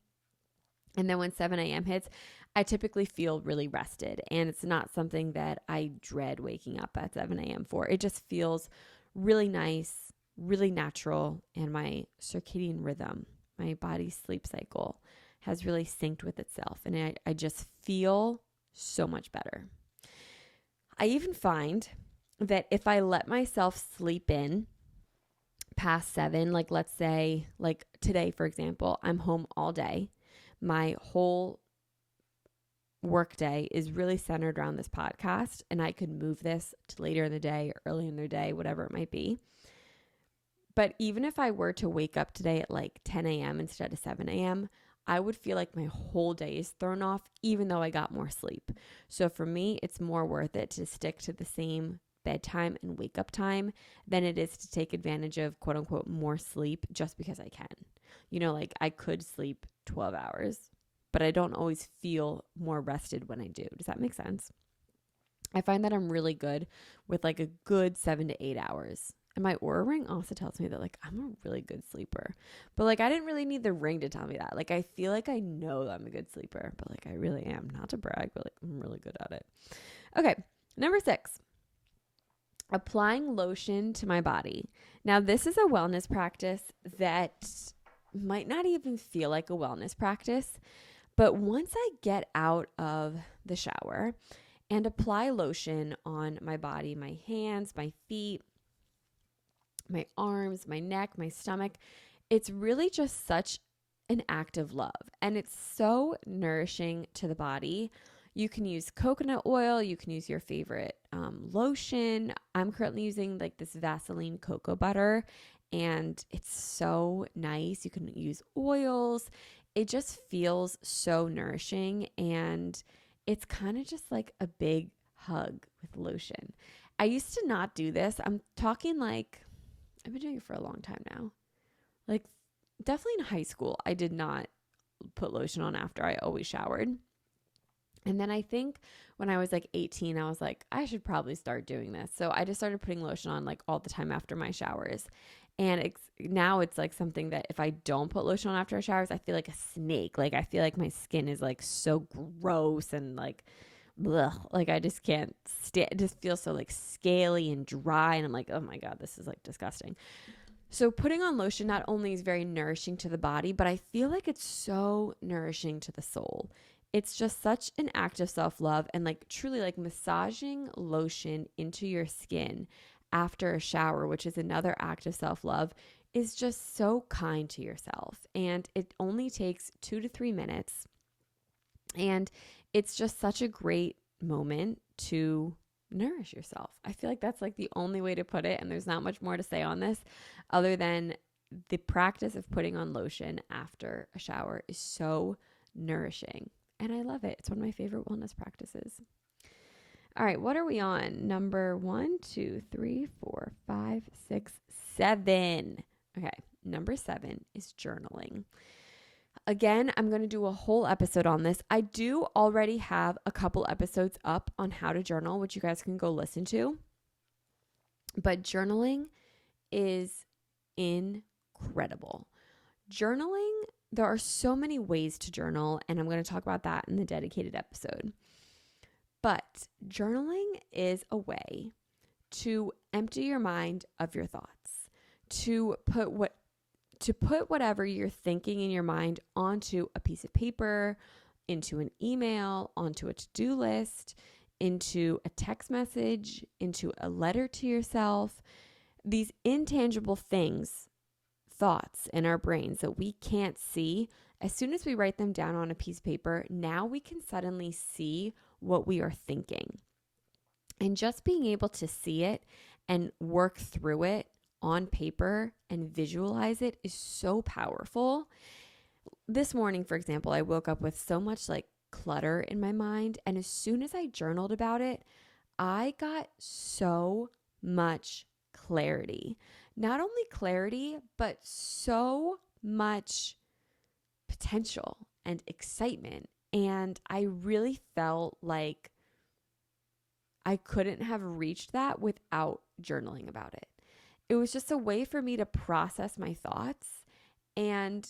And then when 7 a.m. hits, I typically feel really rested. And it's not something that I dread waking up at 7 a.m. for. It just feels really nice, really natural. And my circadian rhythm, my body's sleep cycle has really synced with itself. And I just feel so much better. I even find that if I let myself sleep in past 7, like let's say like today, for example, I'm home all day. My whole work day is really centered around this podcast, and I could move this to later in the day, early in the day, whatever it might be. But even if I were to wake up today at like 10 a.m. instead of 7 a.m., I would feel like my whole day is thrown off, even though I got more sleep. So for me, it's more worth it to stick to the same bedtime and wake up time than it is to take advantage of quote unquote more sleep just because I can. You know, like I could sleep 12 hours, but I don't always feel more rested when I do. Does that make sense? I find that I'm really good with like a good 7 to 8 hours. And my Oura ring also tells me that like I'm a really good sleeper. But like I didn't really need the ring to tell me that. Like I feel like I know that I'm a good sleeper, but like I really am. Not to brag, but like I'm really good at it. Okay, number 6. Applying lotion to my body. Now this is a wellness practice that might not even feel like a wellness practice, but once I get out of the shower and apply lotion on my body, my hands, my feet, my arms, my neck, my stomach, it's really just such an act of love. And it's so nourishing to the body. You can use coconut oil. You can use your favorite lotion. I'm currently using like this Vaseline cocoa butter, and it's so nice. You can use oils. It just feels so nourishing, and it's kind of just like a big hug with lotion. I used to not do this. I'm talking like, I've been doing it for a long time now. Like definitely in high school, I did not put lotion on after I always showered. And then I think when I was like 18, I was like, I should probably start doing this. So I just started putting lotion on like all the time after my showers. And now it's like something that if I don't put lotion on after showers, I feel like a snake. Like I feel like my skin is like so gross and like, blech, like I just can't stand. It just feels so like scaly and dry. And I'm like, oh my God, this is like disgusting. So putting on lotion not only is very nourishing to the body, but I feel like it's so nourishing to the soul. It's just such an act of self-love, and like truly like massaging lotion into your skin after a shower, which is another act of self-love, is just so kind to yourself. And it only takes 2 to 3 minutes. And it's just such a great moment to nourish yourself. I feel like that's like the only way to put it. And there's not much more to say on this other than the practice of putting on lotion after a shower is so nourishing. And I love it. It's one of my favorite wellness practices. All right, what are we on? Number 1, 2, 3, 4, 5, 6, 7. Okay, number 7 is journaling. Again, I'm going to do a whole episode on this. I do already have a couple episodes up on how to journal, which you guys can go listen to. But journaling is incredible. Journaling, there are so many ways to journal, and I'm going to talk about that in the dedicated episode. But journaling is a way to empty your mind of your thoughts, to put whatever you're thinking in your mind onto a piece of paper, into an email, onto a to-do list, into a text message, into a letter to yourself. These intangible things, thoughts in our brains that we can't see, as soon as we write them down on a piece of paper, now we can suddenly see what we are thinking. And just being able to see it and work through it on paper and visualize it is so powerful. This morning, for example, I woke up with so much like clutter in my mind. And as soon as I journaled about it, I got so much clarity. Not only clarity, but so much potential and excitement. And I really felt like I couldn't have reached that without journaling about it. It was just a way for me to process my thoughts and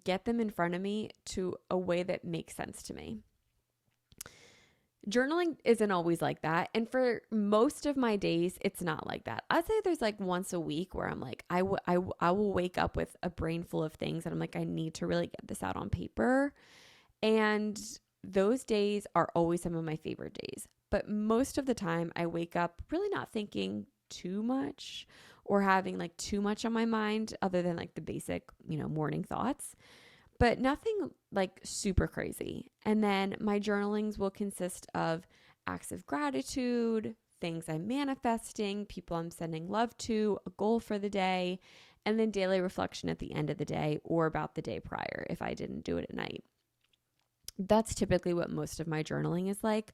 get them in front of me to a way that makes sense to me. Journaling isn't always like that. And for most of my days, it's not like that. I'd say there's like once a week where I'm like, I will wake up with a brain full of things and I'm like, I need to really get this out on paper. And those days are always some of my favorite days. But most of the time I wake up really not thinking too much or having like too much on my mind other than like the basic, morning thoughts, but nothing like super crazy. And then my journalings will consist of acts of gratitude, things I'm manifesting, people I'm sending love to, a goal for the day, and then daily reflection at the end of the day or about the day prior if I didn't do it at night. That's typically what most of my journaling is like.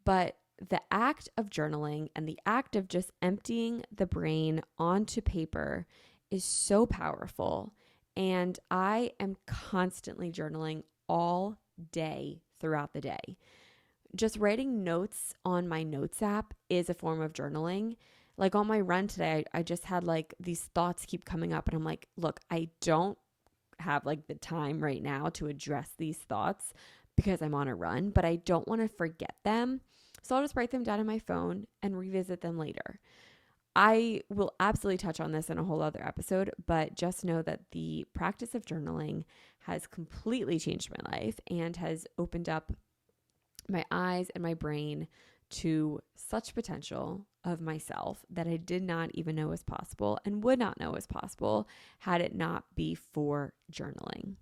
But the act of journaling and the act of just emptying the brain onto paper is so powerful. And I am constantly journaling all day throughout the day. Just writing notes on my notes app is a form of journaling. Like on my run today, I just had like these thoughts keep coming up, and I'm like, look, I don't have like the time right now to address these thoughts because I'm on a run, but I don't want to forget them. So I'll just write them down on my phone and revisit them later. I will absolutely touch on this in a whole other episode, but just know that the practice of journaling has completely changed my life and has opened up my eyes and my brain to such potential of myself that I did not even know was possible and would not know was possible had it not be for journaling.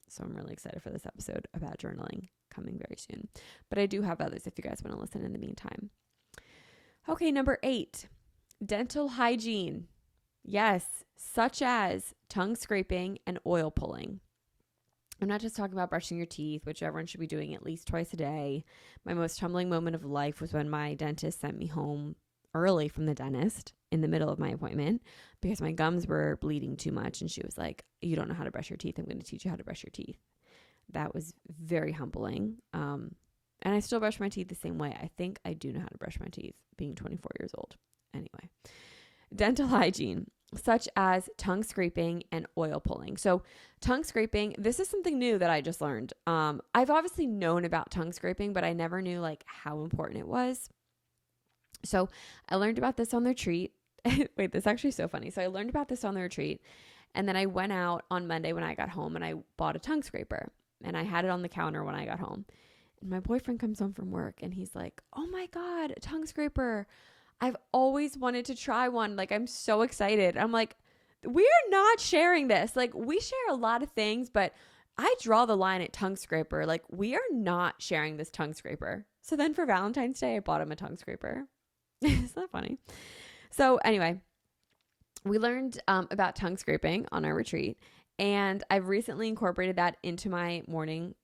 So I'm really excited for this episode about journaling coming very soon. But I do have others if you guys want to listen in the meantime. Okay, number 8, dental hygiene. Yes, such as tongue scraping and oil pulling. I'm not just talking about brushing your teeth, which everyone should be doing at least twice a day. My most humbling moment of life was when my dentist sent me home early from the dentist in the middle of my appointment because my gums were bleeding too much. And she was like, you don't know how to brush your teeth. I'm going to teach you how to brush your teeth. That was very humbling. And I still brush my teeth the same way. I think I do know how to brush my teeth being 24 years old. Anyway, dental hygiene, such as tongue scraping and oil pulling. So tongue scraping, this is something new that I just learned. I've obviously known about tongue scraping, but I never knew like how important it was. So I learned about this on the retreat. Wait, this is actually so funny. So I learned about this on the retreat, and then I went out on Monday when I got home and I bought a tongue scraper, and I had it on the counter when I got home. And my boyfriend comes home from work and he's like, oh my God, a tongue scraper. I've always wanted to try one. Like, I'm so excited. I'm like, we're not sharing this. Like, we share a lot of things, but I draw the line at tongue scraper. Like, we are not sharing this tongue scraper. So then for Valentine's Day, I bought him a tongue scraper. Isn't that funny? So anyway, we learned about tongue scraping on our retreat, and I've recently incorporated that into my morning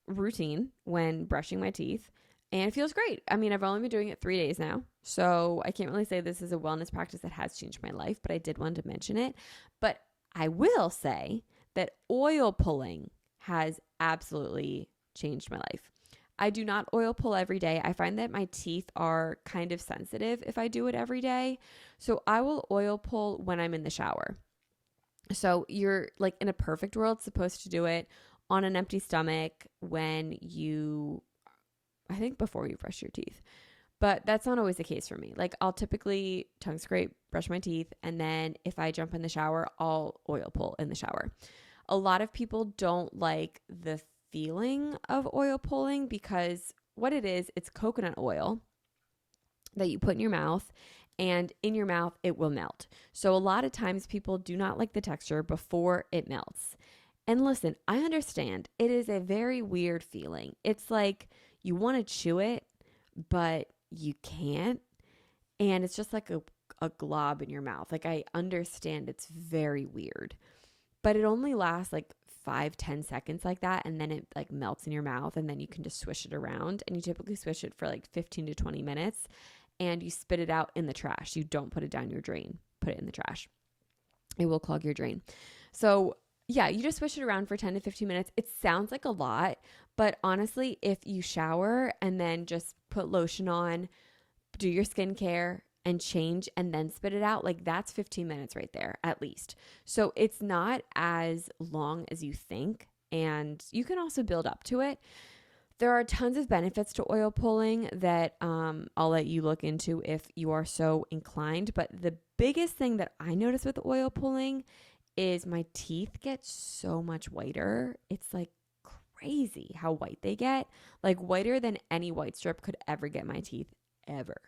routine when brushing my teeth. And it feels great. I mean, I've only been doing it 3 days now, so I can't really say this is a wellness practice that has changed my life, but I did want to mention it. But I will say that oil pulling has absolutely changed my life. I do not oil pull every day. I find that my teeth are kind of sensitive if I do it every day. So I will oil pull when I'm in the shower. So you're like in a perfect world supposed to do it on an empty stomach when I think before you brush your teeth. But that's not always the case for me. Like I'll typically tongue scrape, brush my teeth, and then if I jump in the shower, I'll oil pull in the shower. A lot of people don't like the feeling of oil pulling because what it is, it's coconut oil that you put in your mouth, and in your mouth it will melt. So a lot of times people do not like the texture before it melts. And listen, I understand. It is a very weird feeling. It's like you want to chew it, but you can't. And it's just like a glob in your mouth. Like I understand it's very weird, but it only lasts like 5-10 seconds like that. And then it like melts in your mouth, and then you can just swish it around. And you typically swish it for like 15 to 20 minutes, and you spit it out in the trash. You don't put it down your drain, put it in the trash. It will clog your drain. So yeah, you just swish it around for 10 to 15 minutes. It sounds like a lot, but honestly, if you shower and then just put lotion on, do your skincare and change and then spit it out, like that's 15 minutes right there at least. So it's not as long as you think, and you can also build up to it. There are tons of benefits to oil pulling that I'll let you look into if you are so inclined. But the biggest thing that I notice with oil pulling is my teeth get so much whiter. It's like crazy how white they get, like whiter than any white strip could ever get my teeth ever.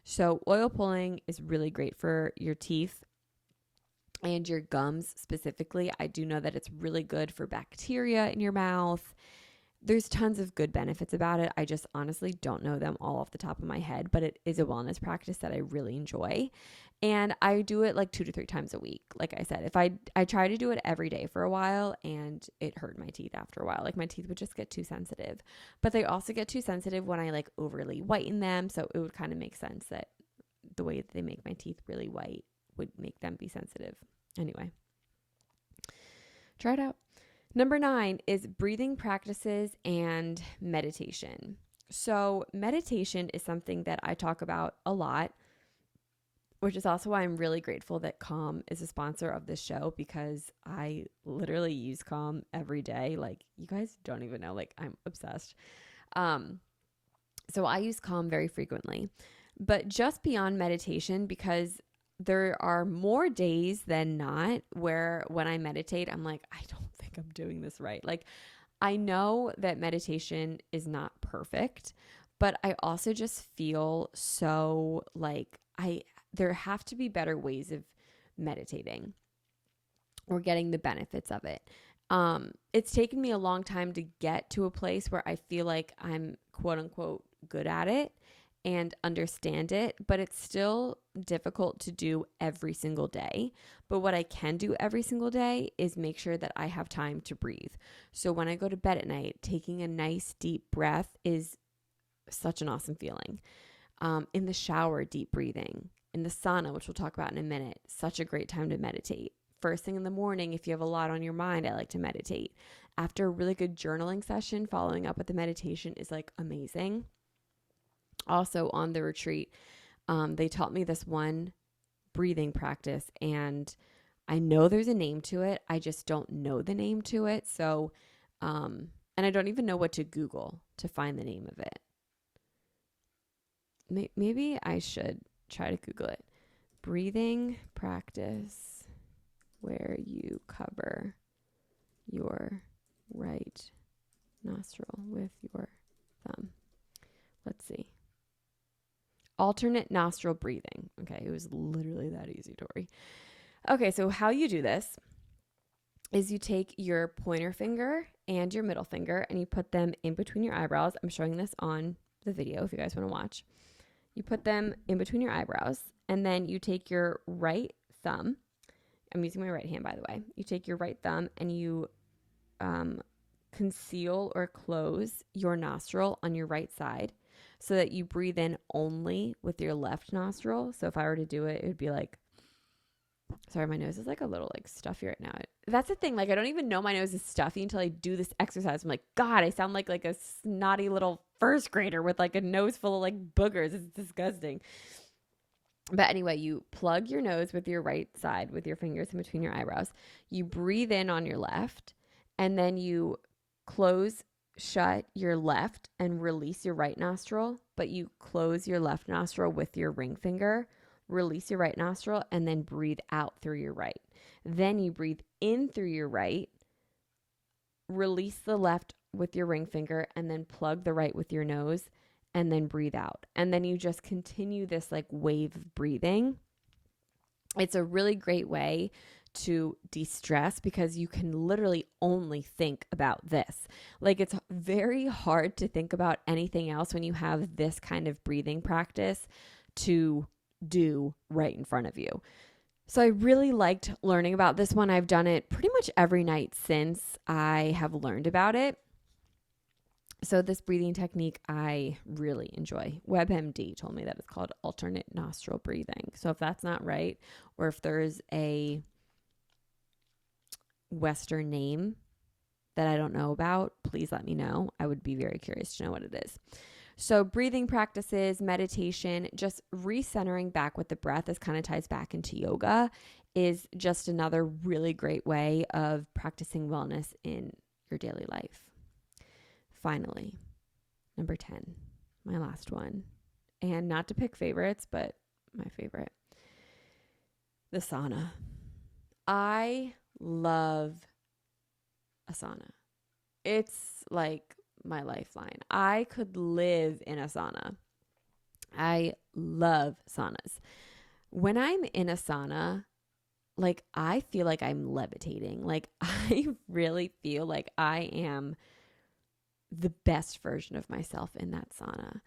So oil pulling is really great for your teeth and your gums specifically. I do know that it's really good for bacteria in your mouth. There's tons of good benefits about it. I just honestly don't know them all off the top of my head, but it is a wellness practice that I really enjoy. And I do it like 2 to 3 times a week. Like I said, if I try to do it every day for a while, and it hurt my teeth after a while. Like my teeth would just get too sensitive. But they also get too sensitive when I like overly whiten them. So it would kind of make sense that the way that they make my teeth really white would make them be sensitive. Anyway, try it out. Number 9 is breathing practices and meditation. So meditation is something that I talk about a lot, which is also why I'm really grateful that Calm is a sponsor of this show, because I literally use Calm every day. Like, you guys don't even know, like, I'm obsessed. So I use Calm very frequently. But just beyond meditation, because there are more days than not where when I meditate, I'm like, I don't think I'm doing this right. Like, I know that meditation is not perfect, but I also just feel so like there have to be better ways of meditating or getting the benefits of it. It's taken me a long time to get to a place where I feel like I'm quote unquote good at it and understand it, but it's still difficult to do every single day. But what I can do every single day is make sure that I have time to breathe. So when I go to bed at night, taking a nice deep breath is such an awesome feeling. In the shower, deep breathing. In the sauna, which we'll talk about in a minute, such a great time to meditate. First thing in the morning, if you have a lot on your mind, I like to meditate. After a really good journaling session, following up with the meditation is like amazing. Also on the retreat, they taught me this one breathing practice, and I know there's a name to it. I just don't know the name to it. So, and I don't even know what to Google to find the name of it. Maybe I should try to Google it. Breathing practice where you cover your right nostril with your thumb. Let's see. Alternate nostril breathing. Okay, it was literally that easy, Tori. Okay, so how you do this is you take your pointer finger and your middle finger and you put them in between your eyebrows. I'm showing this on the video if you guys want to watch. You put them in between your eyebrows, and then you take your right thumb. I'm using my right hand, by the way. You take your right thumb and you conceal or close your nostril on your right side so that you breathe in only with your left nostril. So if I were to do it, it would be like, sorry, my nose is like a little like stuffy right now. That's the thing. Like, I don't even know my nose is stuffy until I do this exercise. I'm like, God, I sound like a snotty little first grader with like a nose full of like boogers. It's disgusting. But anyway, you plug your nose with your right side with your fingers in between your eyebrows. You breathe in on your left, and then you shut your left and release your right nostril, but you close your left nostril with your ring finger, release your right nostril, and then breathe out through your right. Then you breathe in through your right, release the left with your ring finger, and then plug the right with your nose, and then breathe out. And then you just continue this like wave of breathing. It's a really great way to de-stress because you can literally only think about this. Like, it's very hard to think about anything else when you have this kind of breathing practice to do right in front of you. So I really liked learning about this one. I've done it pretty much every night since I have learned about it. So this breathing technique I really enjoy. WebMD told me that it's called alternate nostril breathing. So if that's not right, or if there's a Western name that I don't know about, please let me know. I would be very curious to know what it is. So breathing practices, meditation, just recentering back with the breath, this kind of ties back into yoga, is just another really great way of practicing wellness in your daily life. Finally, number 10, my last one, and not to pick favorites, but my favorite, the sauna. I love a sauna. It's like my lifeline. I could live in a sauna. I love saunas. When I'm in a sauna, like, I feel like I'm levitating. Like, I really feel like I am the best version of myself in that sauna.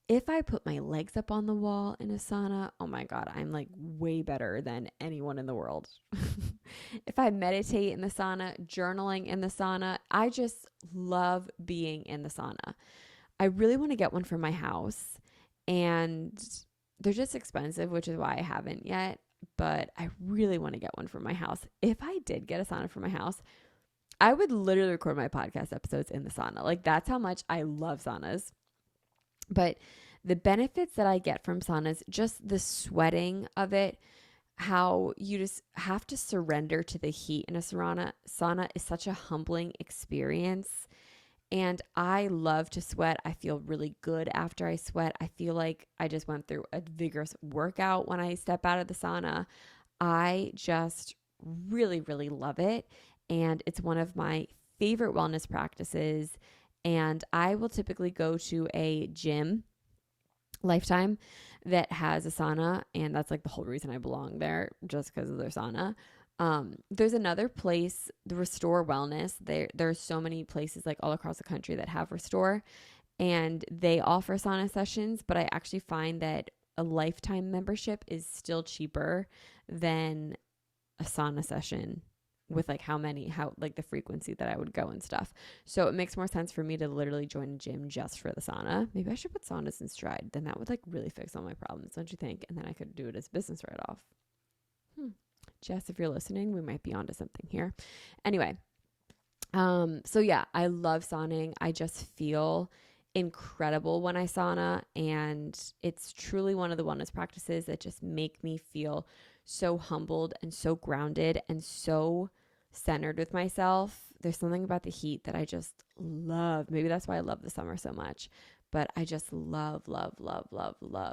If I put my legs up on the wall in a sauna, oh my God, I'm like way better than anyone in the world. If I meditate in the sauna, journaling in the sauna, I just love being in the sauna. I really want to get one for my house, and they're just expensive, which is why I haven't yet, but I really want to get one for my house. If I did get a sauna for my house, I would literally record my podcast episodes in the sauna. Like that's how much I love saunas. But the benefits that I get from saunas, just the sweating of it, how you just have to surrender to the heat in a sauna. Sauna is such a humbling experience. And I love to sweat. I feel really good after I sweat. I feel like I just went through a vigorous workout when I step out of the sauna. I just really, really love it. And it's one of my favorite wellness practices. And I will typically go to a gym, Lifetime, that has a sauna. And that's like the whole reason I belong there, just because of their sauna. There's another place, the Restore Wellness. There's so many places like all across the country that have Restore, and they offer sauna sessions, but I actually find that a Lifetime membership is still cheaper than a sauna session with like how like the frequency that I would go and stuff. So it makes more sense for me to literally join a gym just for the sauna. Maybe I should put saunas in Stride. Then that would like really fix all my problems, don't you think? And then I could do it as business right off. Jess, if you're listening, we might be onto something here. Anyway, so yeah, I love sauning. I just feel incredible when I sauna, and it's truly one of the wellness practices that just make me feel so humbled and so grounded and so centered with myself. There's something about the heat that I just love. Maybe that's why I love the summer so much, but I just love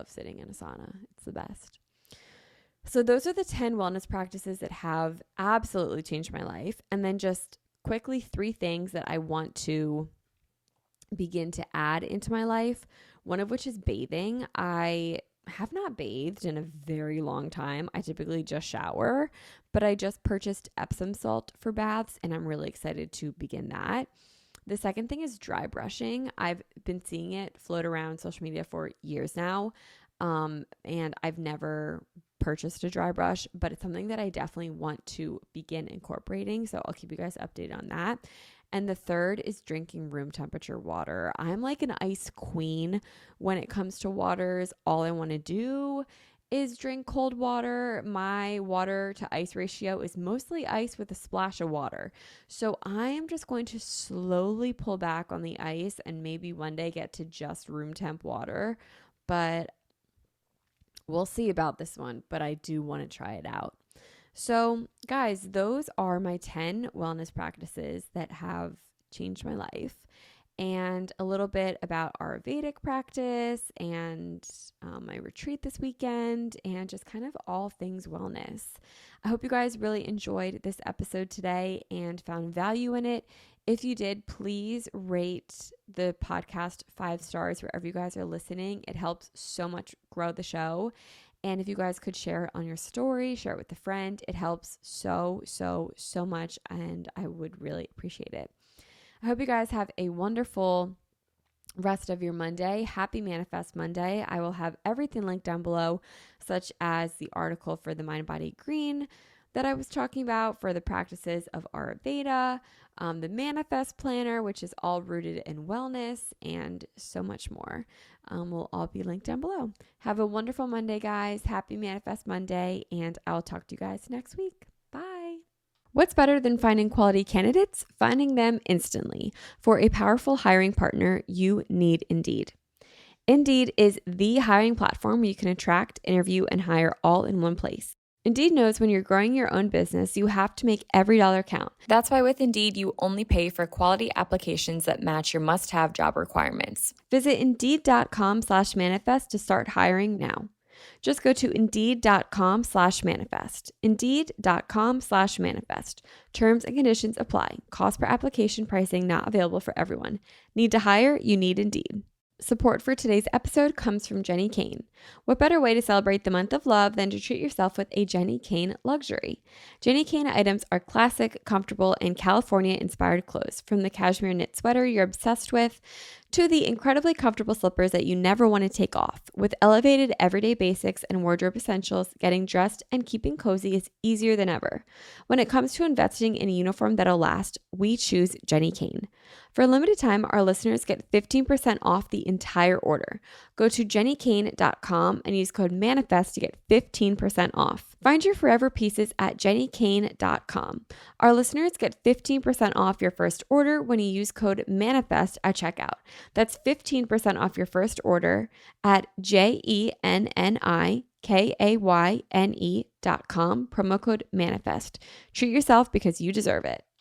sitting in a sauna. It's the best. So those are the 10 wellness practices that have absolutely changed my life. And then just quickly 3 things that I want to begin to add into my life, one of which is bathing. I have not bathed in a very long time. I typically just shower, but I just purchased Epsom salt for baths, and I'm really excited to begin that. The second thing is dry brushing. I've been seeing it float around social media for years now, and I've never purchased a dry brush, but it's something that I definitely want to begin incorporating. So I'll keep you guys updated on that. And the third is drinking room temperature water. I'm like an ice queen when it comes to waters. All I want to do is drink cold water. My water to ice ratio is mostly ice with a splash of water. So I am just going to slowly pull back on the ice and maybe one day get to just room temp water. But we'll see about this one, but I do want to try it out. So guys, those are my 10 wellness practices that have changed my life, and a little bit about our Vedic practice and my retreat this weekend, and just kind of all things wellness. I hope you guys really enjoyed this episode today and found value in it. If you did, please rate the podcast 5 stars wherever you guys are listening. It helps so much grow the show. And if you guys could share it on your story, share it with a friend, it helps so much, and I would really appreciate it. I hope you guys have a wonderful rest of your Monday. Happy Manifest Monday. I will have everything linked down below, such as the article for the Mind Body Green that I was talking about, for the practices of Ayurveda, the Manifest Planner, which is all rooted in wellness, and so much more. Will all be linked down below. Have a wonderful Monday, guys. Happy Manifest Monday, and I'll talk to you guys next week. Bye. What's better than finding quality candidates? Finding them instantly. For a powerful hiring partner, you need Indeed. Indeed is the hiring platform where you can attract, interview, and hire all in one place. Indeed knows when you're growing your own business, you have to make every dollar count. That's why with Indeed, you only pay for quality applications that match your must-have job requirements. Visit Indeed.com/manifest to start hiring now. Just go to Indeed.com/manifest. Indeed.com/manifest. Terms and conditions apply. Cost per application pricing not available for everyone. Need to hire? You need Indeed. Support for today's episode comes from Jenny Kane. What better way to celebrate the month of love than to treat yourself with a Jenny Kane luxury? Jenny Kane items are classic, comfortable, and California-inspired clothes, from the cashmere knit sweater you're obsessed with to the incredibly comfortable slippers that you never want to take off. With elevated everyday basics and wardrobe essentials, getting dressed and keeping cozy is easier than ever. When it comes to investing in a uniform that'll last, we choose Jenny Kane. For a limited time, our listeners get 15% off the entire order. Go to jennykane.com and use code MANIFEST to get 15% off. Find your forever pieces at jennykane.com. Our listeners get 15% off your first order when you use code MANIFEST at checkout. That's 15% off your first order at jennykayne.com, promo code MANIFEST. Treat yourself because you deserve it.